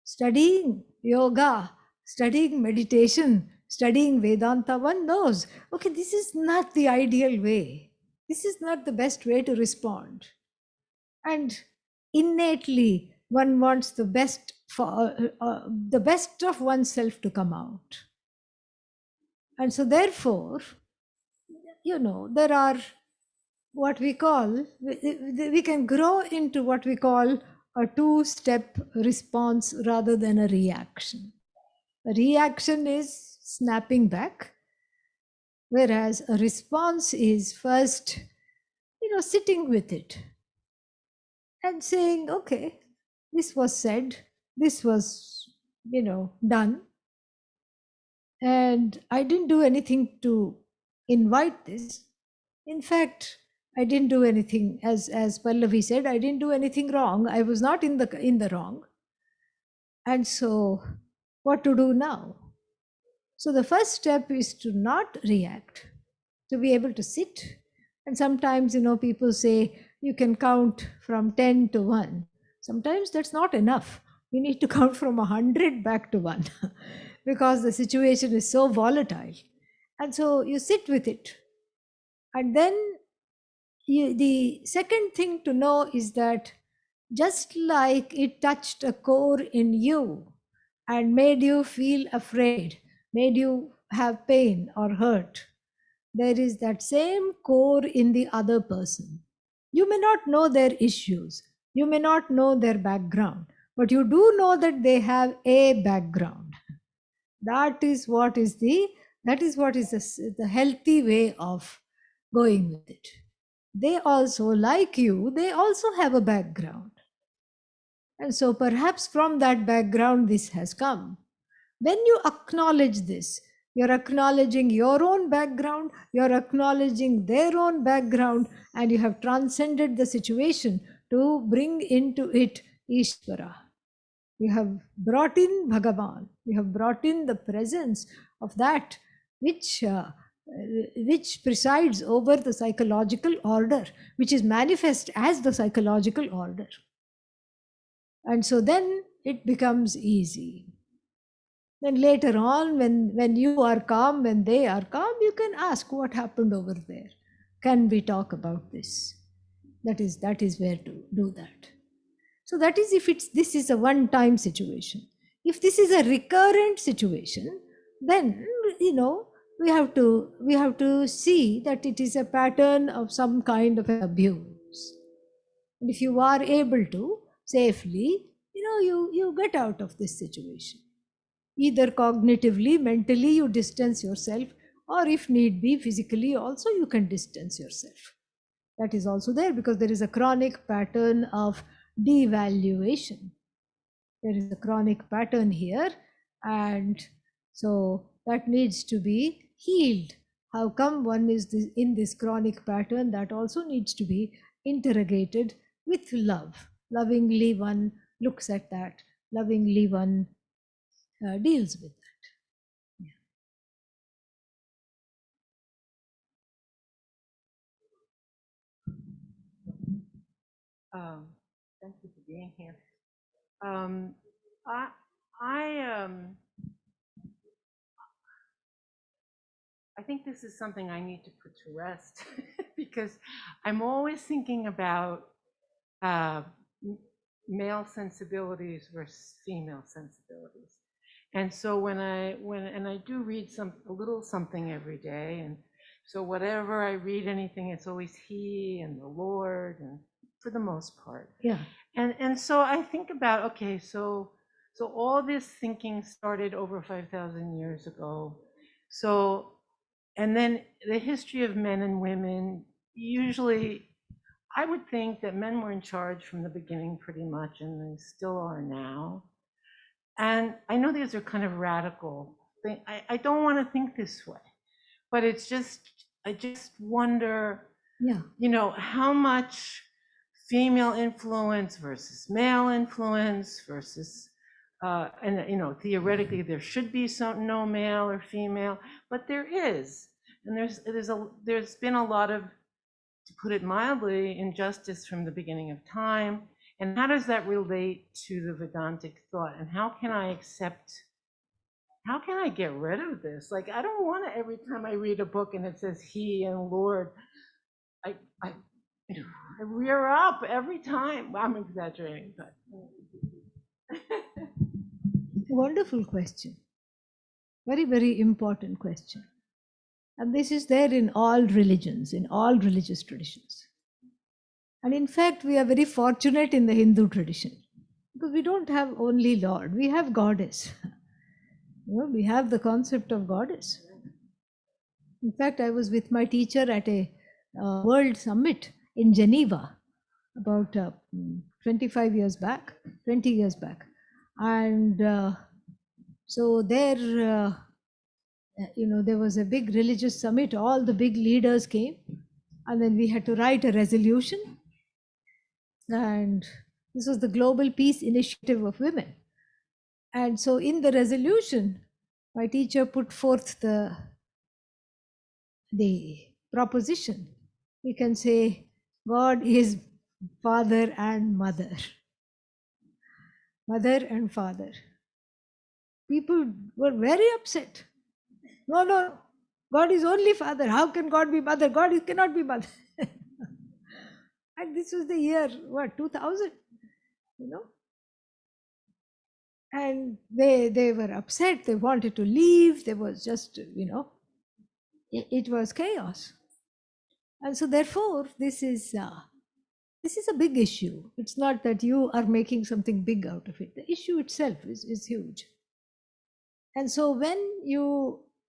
Speaker 1: studying yoga, studying meditation, studying Vedanta, one knows, okay, this is not the ideal way. This is not the best way to respond. And innately, one wants the best for the best of oneself to come out. And so therefore, there are what we call, we can grow into what we call a two-step response rather than a reaction. A reaction is snapping back, whereas a response is first, sitting with it and saying, okay, this was said, this was, done, and I didn't do anything to invite this. In fact, I didn't do anything, as Pallavi said, I didn't do anything wrong. I was not in the wrong. And so what to do now? So the first step is to not react, to be able to sit. And sometimes, people say you can count from 10 to 1. Sometimes that's not enough. You need to count from 100 back to 1 because the situation is so volatile. And so you sit with it. And then the second thing to know is that just like it touched a core in you and made you feel afraid, made you have pain or hurt, there is that same core in the other person. You may not know their issues, you may not know their background, but you do know that they have a background. That is what is the healthy way of going with it. They also, like you, they also have a background. And so perhaps from that background this has come. When you acknowledge this, you're acknowledging your own background, you're acknowledging their own background, and you have transcended the situation to bring into it Ishvara. You have brought in Bhagavan, you have brought in the presence of that which presides over the psychological order, which is manifest as the psychological order. And so then it becomes easy. Then later on, when you are calm, when they are calm, you can ask what happened over there. Can we talk about this? That is where to do that. So that is if this is a one-time situation. If this is a recurrent situation, then we have to see that it is a pattern of some kind of abuse. And if you are able to safely, you get out of this situation. Either cognitively, mentally, you distance yourself, or if need be, physically also, you can distance yourself. That is also there because there is a chronic pattern of devaluation. There is a chronic pattern here, and so that needs to be healed. How come one is in this chronic pattern? That also needs to be interrogated with love. Lovingly, one looks at that. Lovingly, one deals with that.
Speaker 9: Thank you for being here. Um, I I think this is something I need to put to rest because I'm always thinking about uh, male sensibilities versus female sensibilities. And so when I do read a little something every day, and so whatever I read anything, it's always he and the Lord, and for the most part.
Speaker 1: Yeah.
Speaker 9: And so I think about, okay, so all this thinking started over 5,000 years ago. So, and then the history of men and women, usually I would think that men were in charge from the beginning pretty much, and they still are now. And I know these are kind of radical things. I don't want to think this way, but I just wonder, how much female influence versus male influence versus, and theoretically there should be no male or female, but there is, and there's been a lot of, to put it mildly, injustice from the beginning of time. And how does that relate to the Vedantic thought? And how can I get rid of this? Like, I don't want to, every time I read a book and it says he and Lord, I rear up every time. I'm exaggerating, but.
Speaker 1: Wonderful question. Very, very important question. And this is there in all religions, in all religious traditions. And in fact, we are very fortunate in the Hindu tradition because we don't have only Lord, we have Goddess. We have the concept of Goddess. In fact, I was with my teacher at a World Summit in Geneva about 25 years back, 20 years back. And so there, there was a big religious summit, all the big leaders came, and then we had to write a resolution. And this was the Global Peace Initiative of Women. And so in the resolution, my teacher put forth the proposition. We can say, God is father and mother. Mother and father. People were very upset. No, God is only father. How can God be mother? God cannot be mother. And this was the year, 2000, And they were upset. They wanted to leave. There was just, it was chaos. And so therefore, this is a big issue. It's not that you are making something big out of it. The issue itself is huge. And so when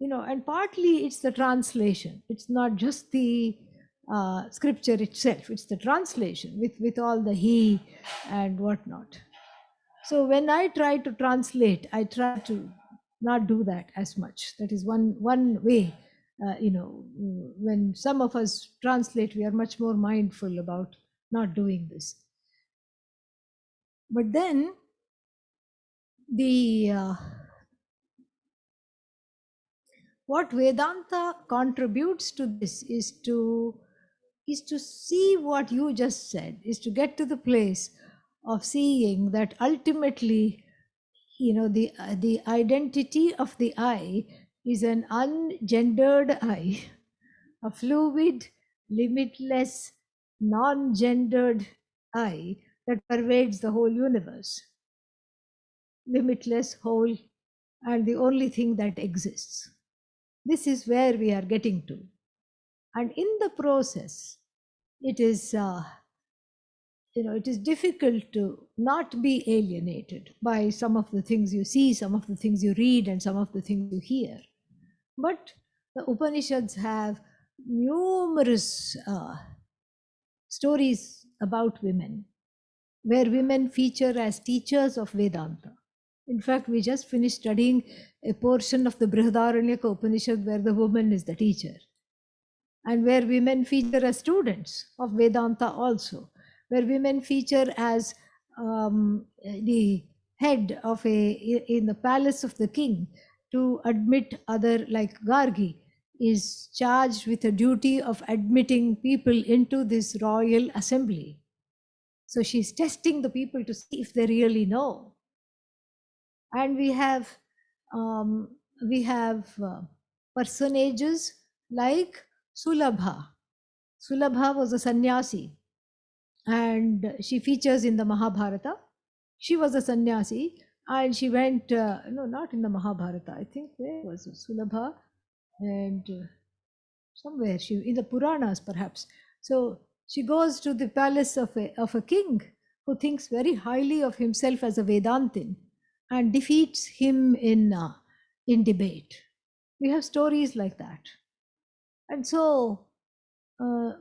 Speaker 1: and partly it's the translation. It's not just the scripture itself. It's the translation with all the he and whatnot. So when I try to translate, I try to not do that as much. That is one way. When some of us translate, we are much more mindful about not doing this. But then what Vedanta contributes to this is to see what you just said, is to get to the place of seeing that ultimately, the identity of the I is an ungendered I, a fluid, limitless, non-gendered I that pervades the whole universe. limitless, whole, and the only thing that exists. This is where we are getting to. And in the process, it is, it is difficult to not be alienated by some of the things you see, some of the things you read, and some of the things you hear. But the Upanishads have numerous stories about women, where women feature as teachers of Vedanta. In fact, we just finished studying a portion of the Brihadaranyaka Upanishad where the woman is the teacher, and where women feature as students of Vedanta also, where women feature as the head of in the palace of the king to admit other, like Gargi is charged with a duty of admitting people into this royal assembly. So she's testing the people to see if they really know. And we have personages like Sulabha. Sulabha was a sannyasi, and she features in the Mahabharata. She was a sannyasi, and she went, no, not in the Mahabharata, I think, where was it? Sulabha? And somewhere, in the Puranas perhaps. So she goes to the palace of a king who thinks very highly of himself as a Vedantin, and defeats him in debate. We have stories like that. And so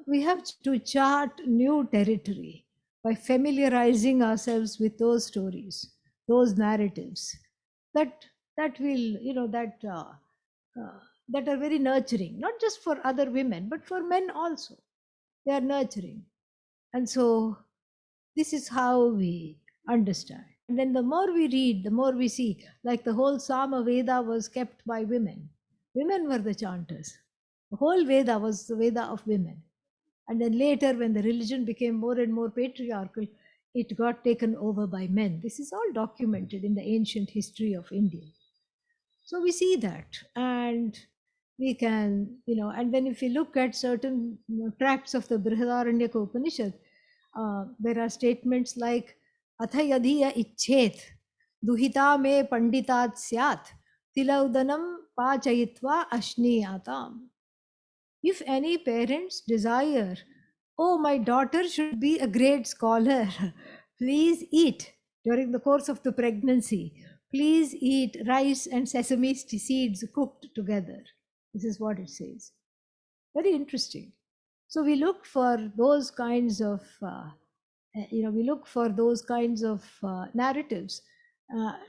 Speaker 1: we have to chart new territory by familiarizing ourselves with those stories, those narratives that will, that are very nurturing, not just for other women, but for men also. They are nurturing. And so this is how we understand. And then the more we read, the more we see, like the whole Sama Veda was kept by women. Women were the chanters. The whole Veda was the Veda of women. And then later, when the religion became more and more patriarchal, it got taken over by men. This is all documented in the ancient history of India. So we see that. And we can, and then if we look at certain tracts of the Brihadaranyaka Upanishad, there are statements like Athayadhiya Ichet, Duhita me Panditat Syat, Tilaudanam Pachayitva Ashniyatam. If any parents desire, oh, my daughter should be a great scholar, please eat during the course of the pregnancy. Please eat rice and sesame seeds cooked together. This is what it says. Very interesting. So we look for those kinds of, narratives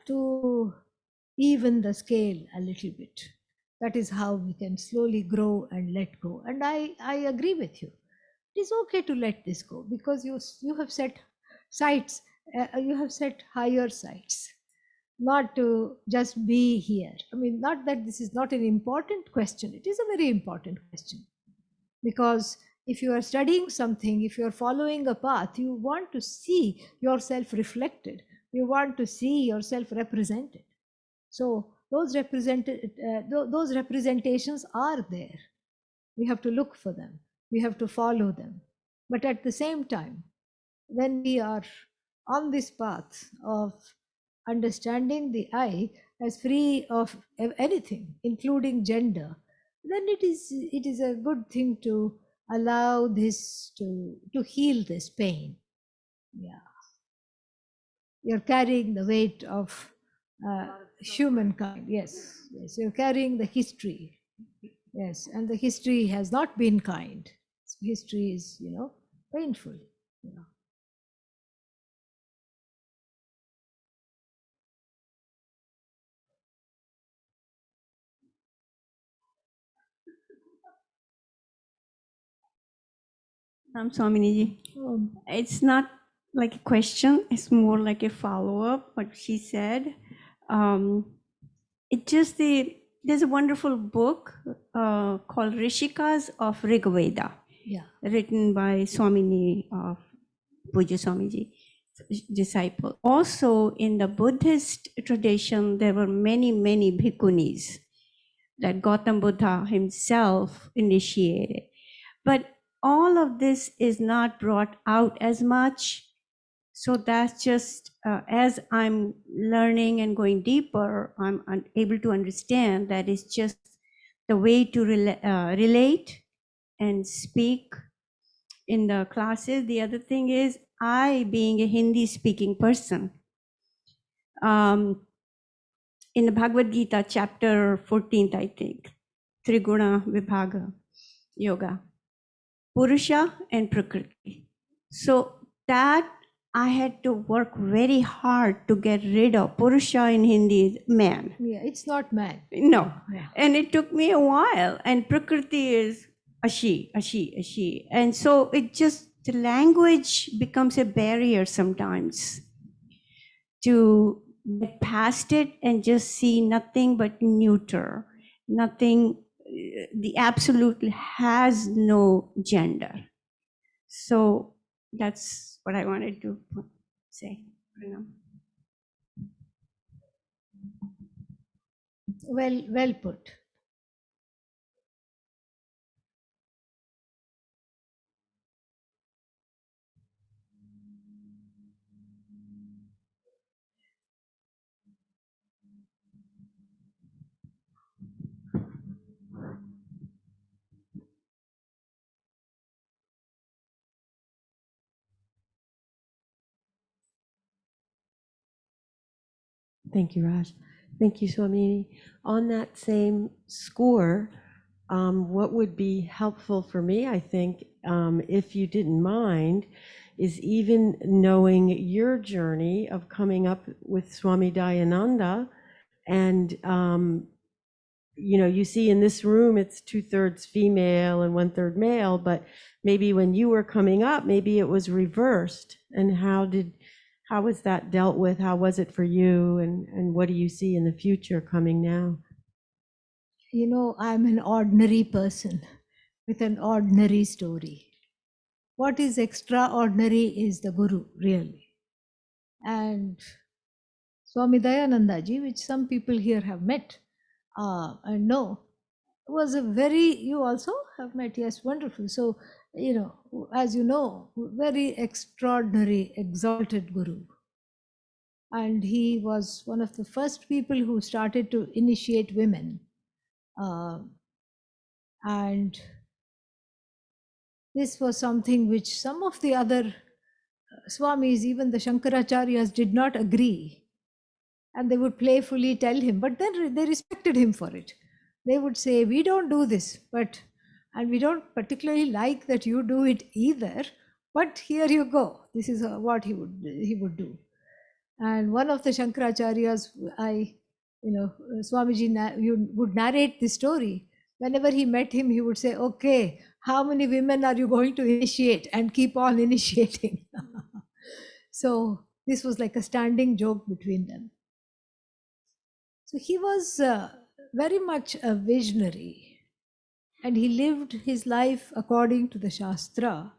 Speaker 1: to even the scale a little bit. That is how we can slowly grow and let go. And I agree with you. It is okay to let this go, because you have set sights, you have set higher sights, not to just be here. I mean, not that this is not an important question. It is a very important question, because if you are studying something, if you are following a path, you want to see yourself reflected. You want to see yourself represented. So those representations are there. We have to look for them. We have to follow them. But at the same time, when we are on this path of understanding the I as free of anything, including gender, then it is a good thing to allow this to heal this pain. Yeah, you're carrying the weight of humankind. Yes, you're carrying the history. Yes, and the history has not been kind. History is, painful. Yeah.
Speaker 10: Swaminiji. It's not like a question, it's more like a follow-up, what she said. There's a wonderful book called Rishikas of Rigveda, written by Swamini of Puja Swamiji, disciple. Also, in the Buddhist tradition, there were many, many bhikkhunis that Gautam Buddha himself initiated. But all of this is not brought out as much. So that's just as I'm learning and going deeper, I'm able to understand that it's just the way to relate and speak in the classes. The other thing is, I, being a Hindi speaking person, in the Bhagavad Gita, chapter 14th, I think, Triguna Vibhaga Yoga, Purusha and Prakriti. So that I had to work very hard to get rid of. Purusha in Hindi is man.
Speaker 1: Yeah, it's not man.
Speaker 10: No.
Speaker 1: Yeah.
Speaker 10: And it took me a while. And Prakriti is a she. And so it just, the language becomes a barrier sometimes to get past it and just see nothing but neuter. Nothing, the absolute has no gender. So that's what I wanted to say.
Speaker 1: Well put.
Speaker 11: Thank you, Raj. Thank you, Swamini. On that same score, what would be helpful for me, I think, if you didn't mind, is even knowing your journey of coming up with Swami Dayananda. And, you know, you see in this room, it's 2/3 female and 1/3 male, but maybe when you were coming up, maybe it was reversed. And how was that dealt with? How was it for you? And what do you see in the future coming now?
Speaker 1: You know, I'm an ordinary person with an ordinary story. What is extraordinary is the Guru, really. And Swami Dayananda ji, which some people here have met and know, was a very, you also have met, yes, wonderful. So, you know, as you know, very extraordinary, exalted Guru. And he was one of the first people who started to initiate women. And this was something which some of the other Swamis, even the Shankaracharyas, did not agree. And they would playfully tell him, but then they respected him for it. They would say, we don't do this, and we don't particularly like that you do it either, but here you go. This is what he would do. And one of the Shankaracharyas, Swamiji would narrate this story. Whenever he met him, he would say, okay, how many women are you going to initiate? And keep on initiating. So this was like a standing joke between them. So he was very much a visionary, and he lived his life according to the Shastra,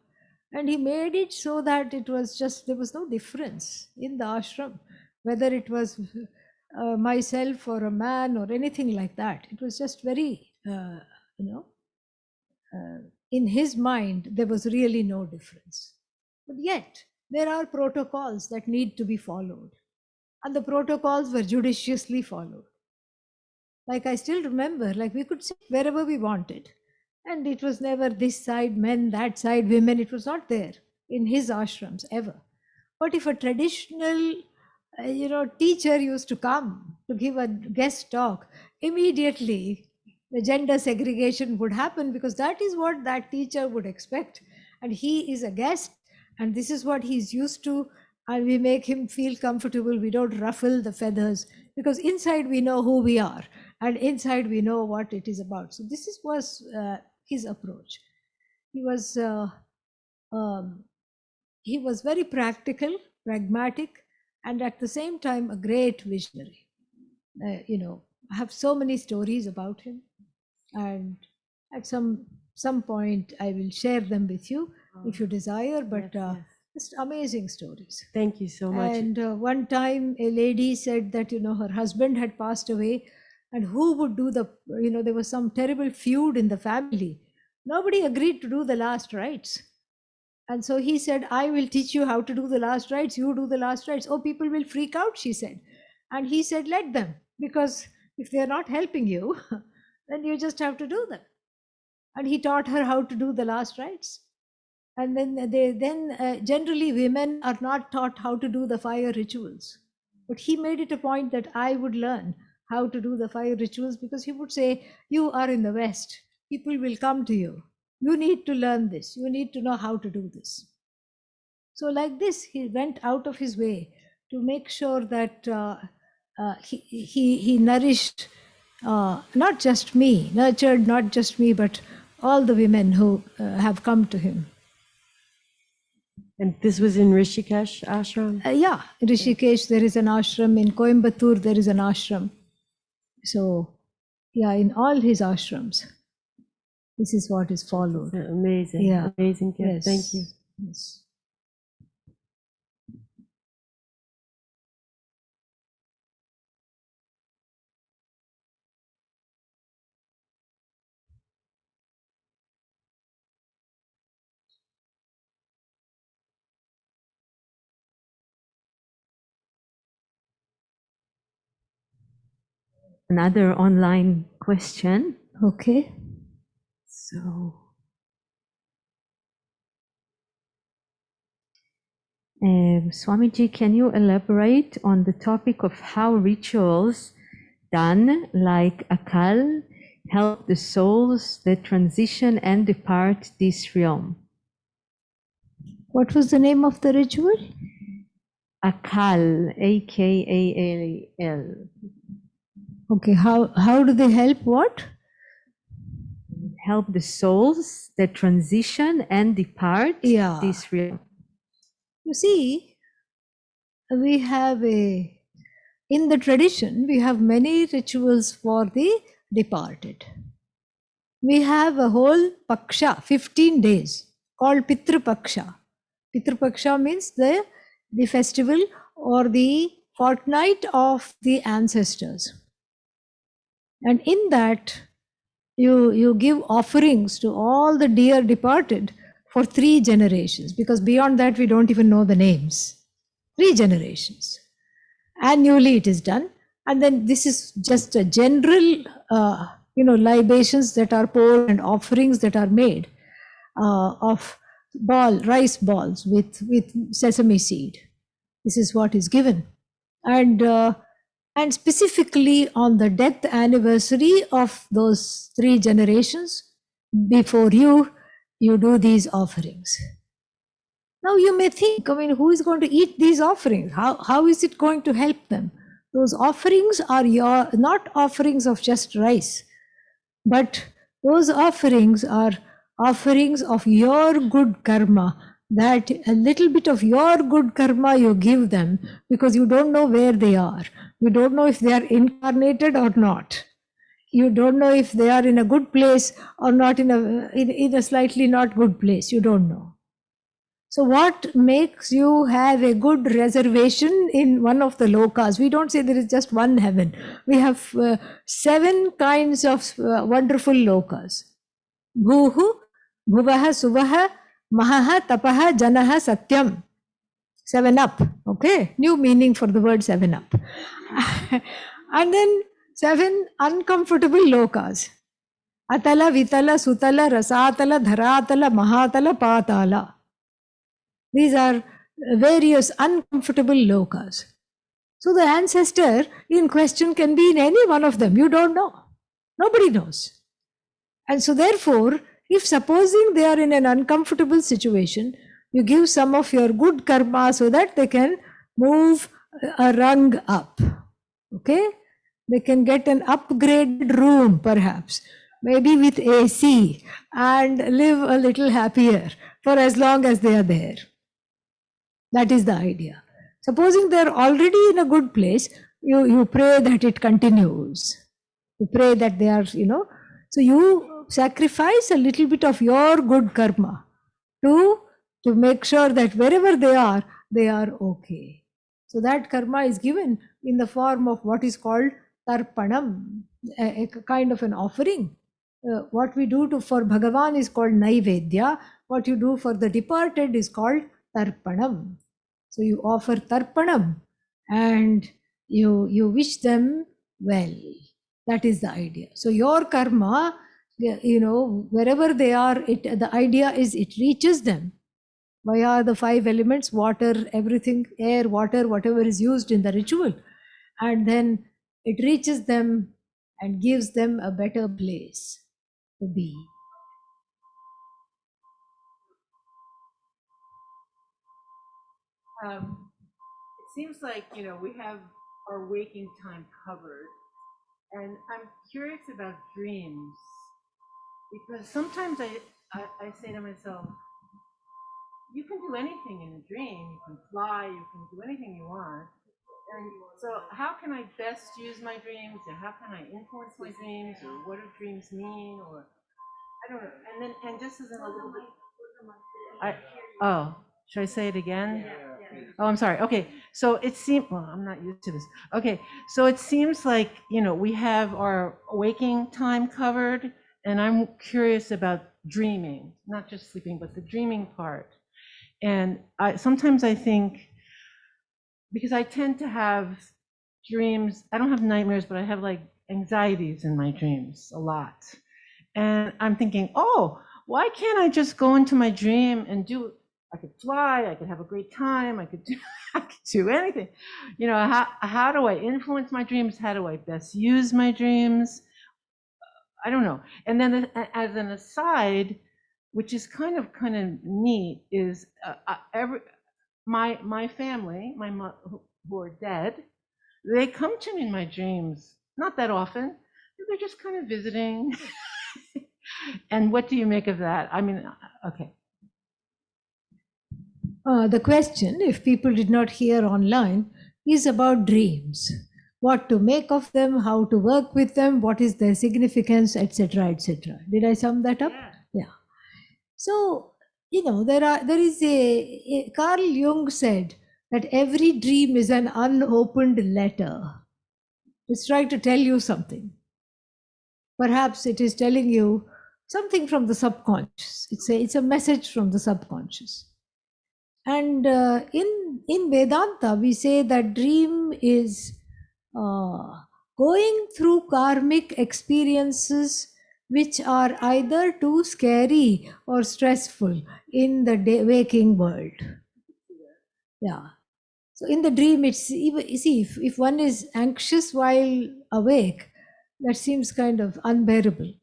Speaker 1: and he made it so that it was just, there was no difference in the ashram, whether it was myself or a man or anything like that. It was just very, in his mind, there was really no difference. But yet, there are protocols that need to be followed, and the protocols were judiciously followed. Like I still remember, like we could sit wherever we wanted. And it was never this side men, that side women. It was not there in his ashrams ever. But if a traditional, teacher used to come to give a guest talk, immediately the gender segregation would happen, because that is what that teacher would expect. And he is a guest, and this is what he's used to. And we make him feel comfortable. We don't ruffle the feathers, because inside we know who we are, and inside we know what it is about. So this was his approach. He was very practical, pragmatic, and at the same time a great visionary. I have so many stories about him, and at some point I will share them with you if you desire. But just amazing stories.
Speaker 11: Thank you so much.
Speaker 1: And one time a lady said that, her husband had passed away, and who would do there was some terrible feud in the family. Nobody agreed to do the last rites. And so he said, I will teach you how to do the last rites. You do the last rites. Oh, people will freak out, she said. And he said, let them, because if they're not helping you, then you just have to do them. And he taught her how to do the last rites. And then generally women are not taught how to do the fire rituals. But he made it a point that I would learn how to do the fire rituals, because he would say, you are in the West, people will come to you. You need to learn this. You need to know how to do this. So like this, he went out of his way to make sure that he nourished not just me, nurtured not just me, but all the women who have come to him.
Speaker 11: And this was in Rishikesh ashram?
Speaker 1: Yeah, in Rishikesh there is an ashram. In Coimbatore there is an ashram. So, yeah, in all his ashrams, this is what is followed.
Speaker 11: Amazing.
Speaker 1: Yeah.
Speaker 11: Amazing gift.
Speaker 1: Yes.
Speaker 11: Thank you.
Speaker 1: Yes.
Speaker 8: Another online question.
Speaker 1: Okay.
Speaker 8: So, Swamiji, can you elaborate on the topic of how rituals done like Akal help the souls that transition and depart this realm?
Speaker 1: What was the name of the ritual?
Speaker 8: Akal, A-K-A-L.
Speaker 1: Okay, how do they help what?
Speaker 8: Help the souls that transition and depart this realm.
Speaker 1: You see, we have in the tradition, we have many rituals for the departed. We have a whole paksha, 15 days, called Pitru Paksha. Pitru Paksha means the festival or the fortnight of the ancestors. And in that, you give offerings to all the dear departed for 3 generations, because beyond that we don't even know the names. 3 generations. Annually it is done. And then this is just a general, libations that are poured and offerings that are made of rice balls with sesame seed. This is what is given. And specifically on the death anniversary of those 3 generations, before you do these offerings. Now you may think, who is going to eat these offerings? How is it going to help them? Those offerings are not offerings of just rice, but those offerings are offerings of your good karma, that a little bit of your good karma you give them, because you don't know where they are. You don't know if they are incarnated or not. You don't know if they are in a good place or not, in a slightly not good place. You don't know. So what makes you have a good reservation in one of the lokas? We don't say there is just one heaven. We have 7 kinds of wonderful lokas. Bhuhu, Bhuvaha, Suvaha, Mahaha, Tapaha, Janaha, Satyam. 7 up. Okay? New meaning for the word 7 up. And then 7 uncomfortable lokas. Atala, Vitala, Sutala, Rasatala, Dharatala, Mahatala, Patala. These are various uncomfortable lokas. So the ancestor in question can be in any one of them. You don't know. Nobody knows. And so therefore, if supposing they are in an uncomfortable situation, you give some of your good karma so that they can move a rung up. Okay? They can get an upgraded room perhaps, maybe with AC, and live a little happier for as long as they are there. That is the idea. Supposing they are already in a good place, you pray that it continues. You pray that they are, so you sacrifice a little bit of your good karma to make sure that wherever they are okay. So that karma is given in the form of what is called Tarpanam, a kind of an offering. What we do for Bhagavan is called Naivedya. what you do for the departed is called Tarpanam. So you offer Tarpanam and you wish them well. That is the idea. So your karma, wherever they are, the idea is it reaches them via the 5 elements, water, everything, air, water, whatever is used in the ritual. And then it reaches them and gives them a better place to be.
Speaker 9: It seems like, we have our waking time covered. And I'm curious about dreams. Because sometimes I say to myself, you can do anything in a dream. You can fly, you can do anything you want. And so how can I best use my dreams, or how can I influence my dreams, or what do dreams mean, or I don't know. And then, and just as in a little bit, should I say it again? Oh, I'm sorry. Okay, so it seems, well, I'm not used to this. Okay, so it seems like, we have our waking time covered, and I'm curious about dreaming, not just sleeping, but the dreaming part. And sometimes I think, because I tend to have dreams, I don't have nightmares, but I have like anxieties in my dreams a lot. And I'm thinking, oh, why can't I just go into my dream and I could fly, I could have a great time, I could do anything. How do I influence my dreams? How do I best use my dreams? I don't know. And then as an aside, which is kind of neat, is my family, my mother, who are dead, they come to me in my dreams, not that often. They're just kind of visiting. And what do you make of that? I mean, okay.
Speaker 1: The question, if people did not hear online, is about dreams. What to make of them, how to work with them, what is their significance, etc., etc. Did I sum that up? Yeah. So, there is Carl Jung said that every dream is an unopened letter. It's trying to tell you something. Perhaps it is telling you something from the subconscious. It's a message from the subconscious. And in Vedanta, we say that dream is going through karmic experiences which are either too scary or stressful in the waking world. Yeah. So in the dream, it's even, you see, if one is anxious while awake, that seems kind of unbearable.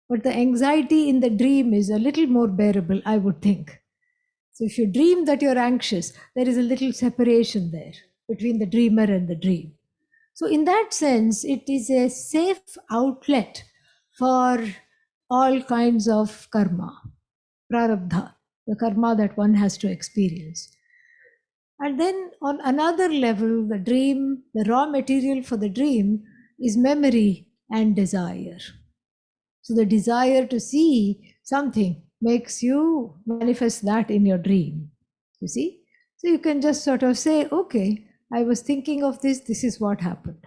Speaker 1: But the anxiety in the dream is a little more bearable, I would think. So if you dream that you're anxious, there is a little separation there between the dreamer and the dream. So in that sense, it is a safe outlet for all kinds of karma, prarabdha, the karma that one has to experience. And then on another level, the dream, the raw material for the dream is memory and desire. So the desire to see something makes you manifest that in your dream. You see? So you can just sort of say, okay, I was thinking of this is what happened.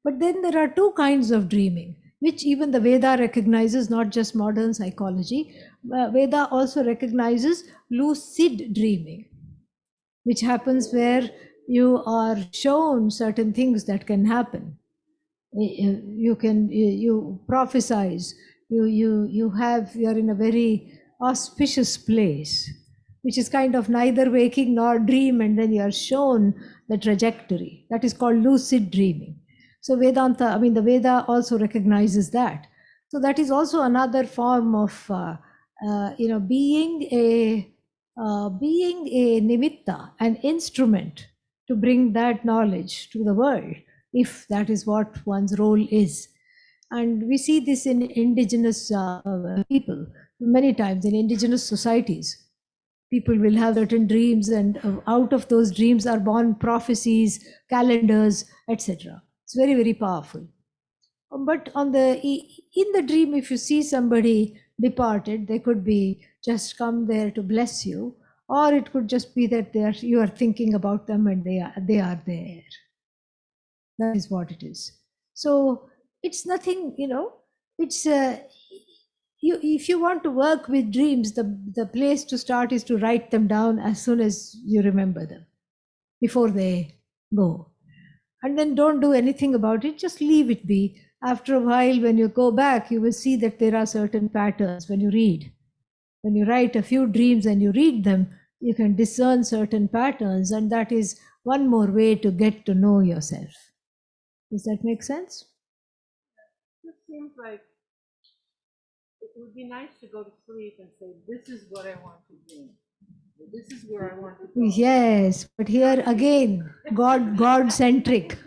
Speaker 1: But then there are two kinds of dreaming, which even the Veda recognizes, not just modern psychology. Veda also recognizes lucid dreaming, which happens where you are shown certain things that can happen. You prophesize, you're in a very auspicious place, which is kind of neither waking nor dream, and then you are shown the trajectory. That is called lucid dreaming. So Vedanta, the Veda also recognizes that. So that is also another form of being a nimitta, an instrument to bring that knowledge to the world, if that is what one's role is. And we see this in indigenous people many times, in indigenous societies. People will have certain dreams, and out of those dreams are born prophecies, calendars, etc. It's very, very powerful. But in the dream, if you see somebody departed, they could be just come there to bless you, or it could just be that you are thinking about them and they are there. That is what it is. So it's nothing, it's if you want to work with dreams, the place to start is to write them down as soon as you remember them, before they go. And then don't do anything about it, just leave it be. After a while, when you go back, you will see that there are certain patterns when you read. When you write a few dreams and you read them, you can discern certain patterns, and that is one more way to get to know yourself. Does that make sense?
Speaker 9: It seems like it would be nice to go to sleep and say, this is what I want to dream. This is where I want to go.
Speaker 1: Yes, but here again, God-centric.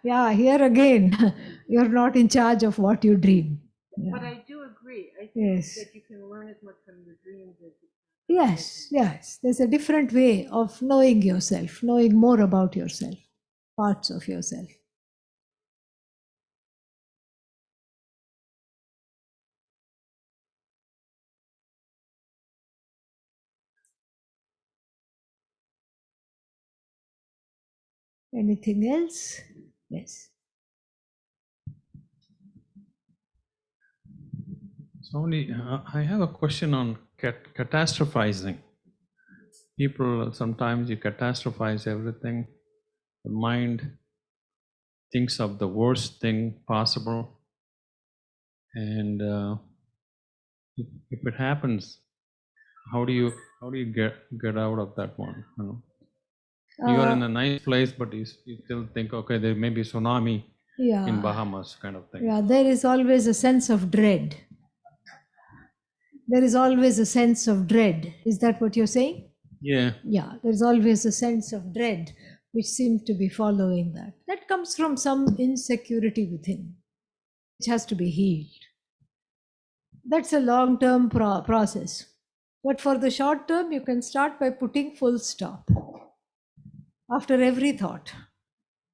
Speaker 1: Yeah, here again, you're not in charge of what you dream. Yeah.
Speaker 9: But I do agree. I think
Speaker 1: Yes.
Speaker 9: that you can learn as much from your dreams as you
Speaker 1: Yes, yes. There's a different way of knowing yourself, knowing more about yourself, parts of yourself. Anything else? Yes.
Speaker 12: I have a question on catastrophizing. People, sometimes you catastrophize everything. The mind thinks of the worst thing possible. And if it happens, how do you get out of that one? You know? You are in a nice place, but you still think, okay, there may be a tsunami in Bahamas, kind of thing.
Speaker 1: Yeah, there is always a sense of dread. There is always a sense of dread. Is that what you're saying?
Speaker 12: Yeah.
Speaker 1: Yeah, there's always a sense of dread which seems to be following that. That comes from some insecurity within, which has to be healed. That's a long-term process. But for the short term, you can start by putting full stop after every thought.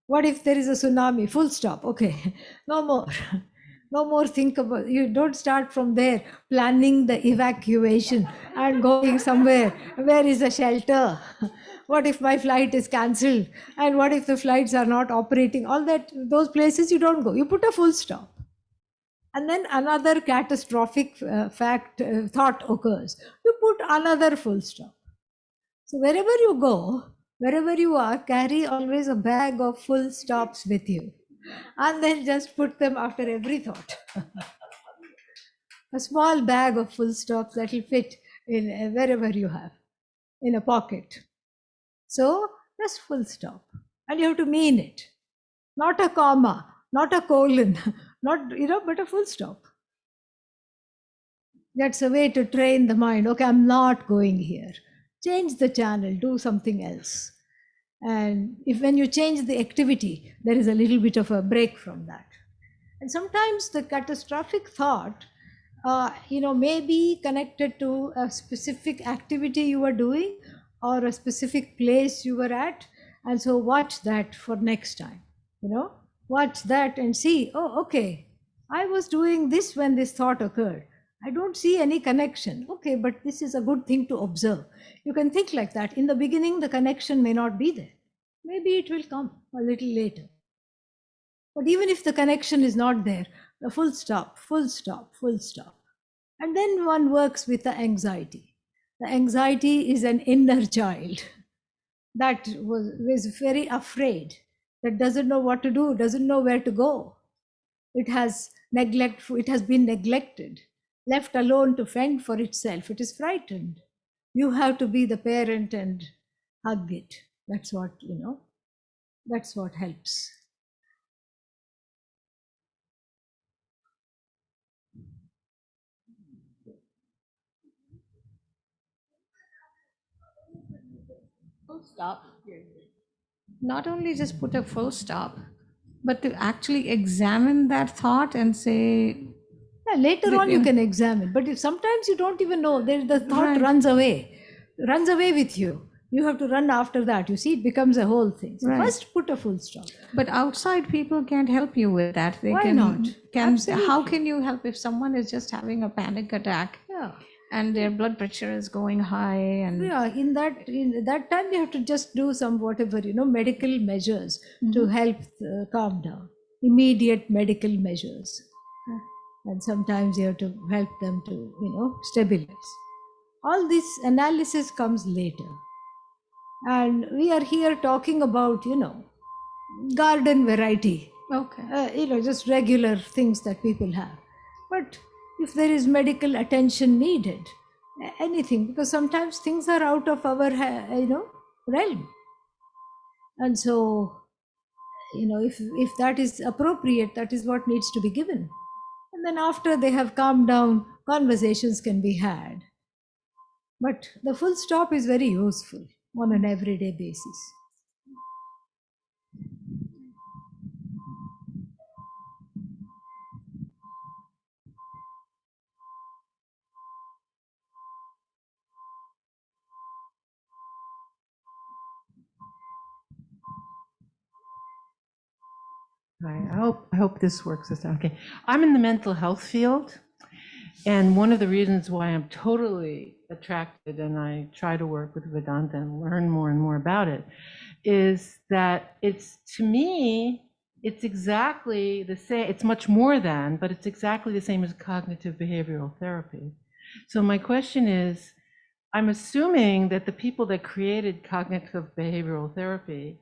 Speaker 1: What if there is a tsunami? Full stop. Okay, no more. No more think about. You don't start from there planning the evacuation and going somewhere. Where is the shelter? What if my flight is cancelled? And what if the flights are not operating? All that, those places you don't go. You put a full stop. And then another catastrophic thought occurs. You put another full stop. So wherever you go, wherever you are, carry always a bag of full stops with you. And then just put them after every thought. A small bag of full stops that will fit in wherever you have, in a pocket. So just full stop. And you have to mean it. Not a comma, not a colon, not, but a full stop. That's a way to train the mind. Okay, I'm not going here. Change the channel, do something else. And if when you change the activity, there is a little bit of a break from that. And sometimes the catastrophic thought, may be connected to a specific activity you were doing or a specific place you were at. And so watch that for next time. Watch that and see, oh, okay, I was doing this when this thought occurred. I don't see any connection. Okay, but this is a good thing to observe. You can think like that. In the beginning, the connection may not be there. Maybe it will come a little later. But even if the connection is not there, the full stop, full stop, full stop. And then one works with the anxiety. The anxiety is an inner child that was very afraid, that doesn't know what to do, doesn't know where to go. It has been neglected, left alone to fend for itself. It is frightened. You have to be the parent and hug it. That's what, that's what helps.
Speaker 2: Full stop. Not only just put a full stop, but to actually examine that thought and say.
Speaker 1: Yeah, later on you can examine, but if sometimes you don't even know, the thought
Speaker 2: Right.
Speaker 1: runs away with you. You have to run after that. You see, it becomes a whole thing. So
Speaker 2: Right.
Speaker 1: first put a full stop.
Speaker 2: But outside people can't help you with that. They
Speaker 1: Why
Speaker 2: can,
Speaker 1: not? Absolutely.
Speaker 2: How can you help if someone is just having a panic attack
Speaker 1: Yeah.
Speaker 2: and their blood pressure is going high and
Speaker 1: Yeah, in that time you have to just do some whatever, medical measures to help calm down. Immediate medical measures. and sometimes you have to help them to, stabilize. All this analysis comes later. And we are here talking about, garden variety.
Speaker 2: Okay.
Speaker 1: Just regular things that people have. But if there is medical attention needed, anything, because sometimes things are out of our, realm. And so, if that is appropriate, that is what needs to be given. And then after they have calmed down, conversations can be had. But the full stop is very useful on an everyday basis.
Speaker 9: Hi, I hope this works this time. Okay. I'm in the mental health field, and one of the reasons why I'm totally attracted and I try to work with Vedanta and learn more and more about it is that it's, to me, it's exactly the same. It's much more than, but it's exactly the same as cognitive behavioral therapy. So my question is, I'm assuming that the people that created cognitive behavioral therapy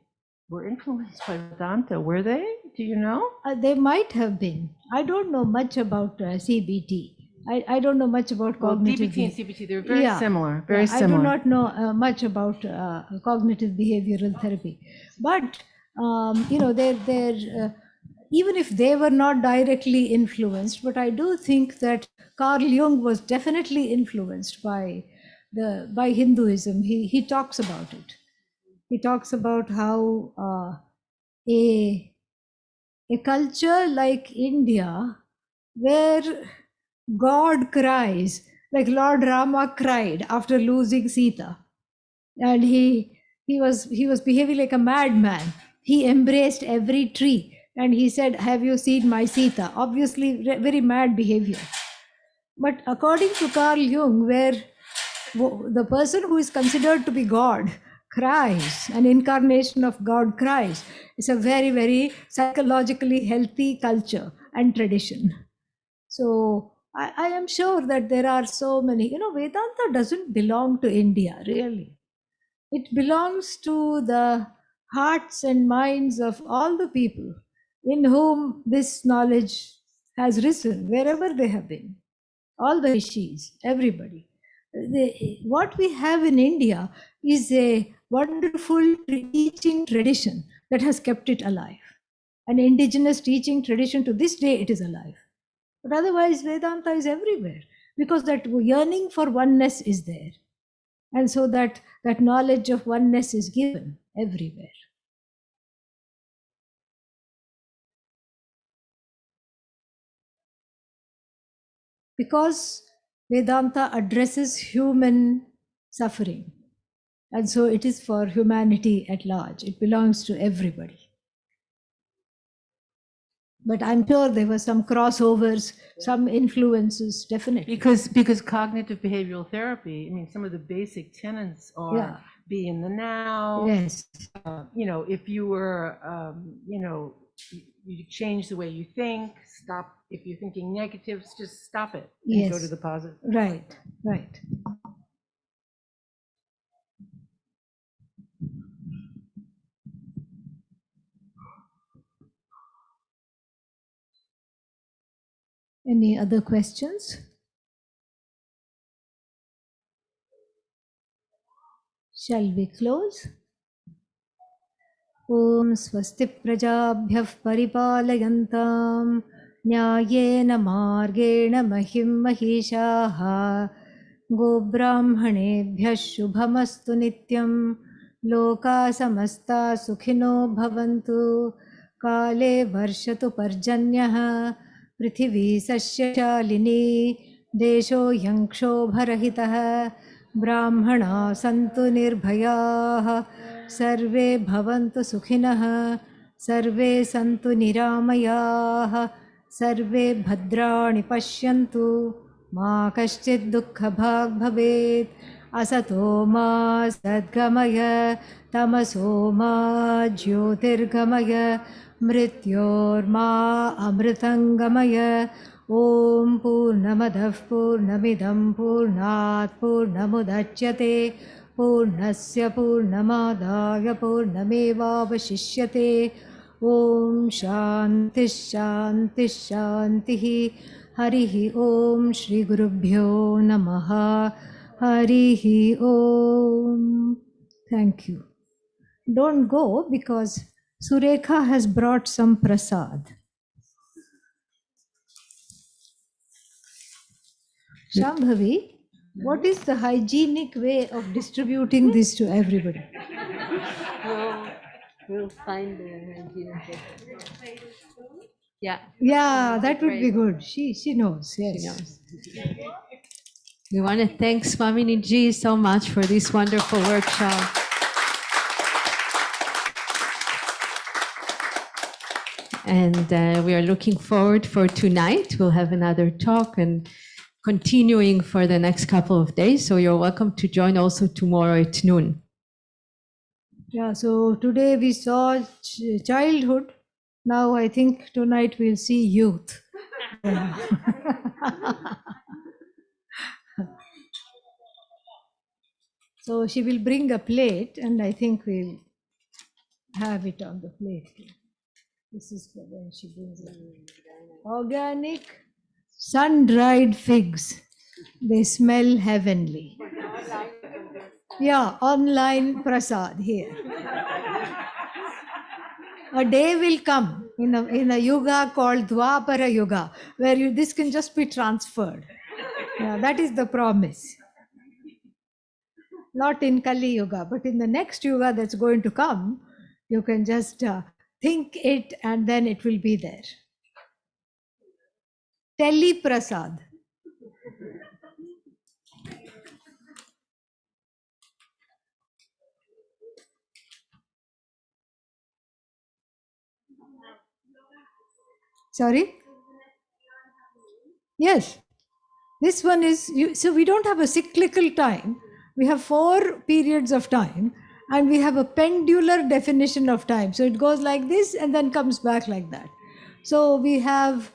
Speaker 9: were influenced by Vedanta. Were they? Do you know?
Speaker 1: They might have been. I don't know much about CBT. I don't know much about cognitive.
Speaker 9: DBT and CBT, they're very similar. Very
Speaker 1: I
Speaker 9: similar.
Speaker 1: do not know much about cognitive behavioral therapy, but they're even if they were not directly influenced, but I do think that Carl Jung was definitely influenced by Hinduism. He talks about it. He talks about how a culture like India, where God cries, like Lord Rama cried after losing Sita, and he was behaving like a madman. He embraced every tree and he said, "Have you seen my Sita?" Obviously, very mad behavior. But according to Carl Jung, where the person who is considered to be God cries, an incarnation of God cries, it's a very, very psychologically healthy culture and tradition. So I am sure that there are so many, Vedanta doesn't belong to India, really. It belongs to the hearts and minds of all the people in whom this knowledge has risen, wherever they have been. All the rishis, everybody. What we have in India is a wonderful teaching tradition that has kept it alive. An indigenous teaching tradition, to this day it is alive. But otherwise, Vedanta is everywhere because that yearning for oneness is there. And so that knowledge of oneness is given everywhere. Because Vedanta addresses human suffering. And so it is for humanity at large. It belongs to everybody. But I'm sure there were some crossovers, some influences, definitely.
Speaker 9: Because cognitive behavioral therapy, I mean, some of the basic tenets are be in the now.
Speaker 1: Yes.
Speaker 9: If you were, you change the way you think, stop. If you're thinking negatives, just stop it and go to the positive.
Speaker 1: Right. Any other questions? Shall we close? Om swasti prajabhyah paripalayantam nyayena margena mahim mahishaha gobrahmanebhyah shubhamastu nityam loka samasta sukhino bhavantu kale varshatu parjanyah पृथिवी सस्यशालिनी देशो यंक्षोभरहितः ब्राह्मणा सन्तु निर्भयाः सर्वे भवन्तु सुखिनः सर्वे सन्तु निरामयाः सर्वे भद्राणि पश्यन्तु मा कश्चित् दुःखभाग् भवेत् असतो मा सद्गमय तमसो मा ज्योतिर्गमय मृत्योर्मा अमृतंगमय Om Purnamadah Purnamidam Purnat Purnamudachyate Purnasya Purnamadaya Purnamevavashishyate. Om Shanti Shanti Shanti. Harihi Om Shri Gurubhyo Namaha. Harihi Om. Thank you. Don't go because Surekha has brought some prasad. Shambhavi, what is the hygienic way of distributing this to everybody?
Speaker 8: We'll find the hygienic. Yeah.
Speaker 1: Yeah, that would be good. She knows, yes.
Speaker 8: She knows. We want to thank Swamini Ji so much for this wonderful workshop. And we are looking forward for tonight. We'll have another talk and continuing for the next couple of days. So you're welcome to join also tomorrow at noon.
Speaker 1: Yeah, so today we saw childhood. Now I think tonight we'll see youth. So she will bring a plate and I think we'll have it on the plate. This is for when she brings it. Organic sun-dried figs. They smell heavenly. Yeah, online prasad here. A day will come in a yuga called Dwapara Yuga, where this can just be transferred. Yeah, that is the promise. Not in Kali Yuga, but in the next Yuga that's going to come, you can just think it and then it will be there. Tele Prasad. Sorry? Yes. This one is, so we don't have a cyclical time. We have 4 periods of time and we have a pendular definition of time. So it goes like this and then comes back like that. So we have,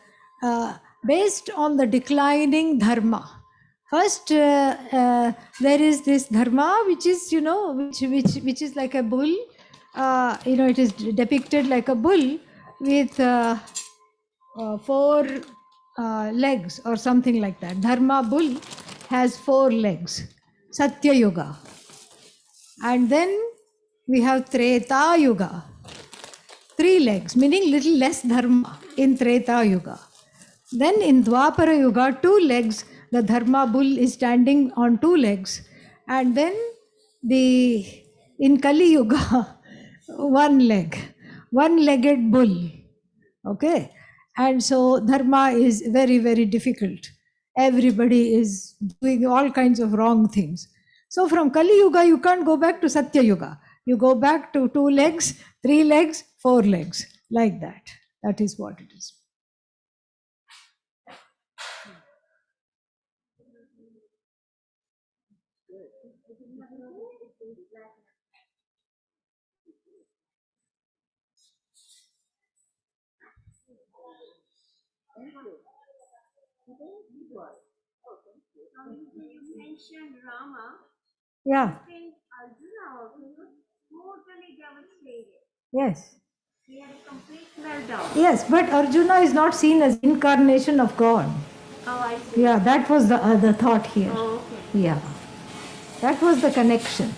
Speaker 1: based on the declining dharma. First, there is this dharma, which is, which is like a bull. It is depicted like a bull with 4 legs or something like that. Dharma bull has 4 legs. Satya Yuga. And then we have Treta Yuga. 3 legs, meaning little less dharma in Treta Yuga. Then in Dwapara Yuga, 2 legs, the dharma bull is standing on 2 legs. And then in Kali Yuga, 1 leg, 1-legged bull. Okay. And so dharma is very, very difficult. Everybody is doing all kinds of wrong things. So from Kali Yuga, you can't go back to Satya Yuga. You go back to 2 legs, 3 legs, 4 legs, like that. That is what it is.
Speaker 10: You mentioned Rama.
Speaker 1: Yeah.
Speaker 10: I think Arjuna also was totally devastated.
Speaker 1: Yes.
Speaker 10: He had a complete meltdown.
Speaker 1: Yes, but Arjuna is not seen as incarnation of God.
Speaker 10: Oh, I see.
Speaker 1: Yeah, that was the thought here.
Speaker 10: Oh, okay.
Speaker 1: Yeah. That was the connection.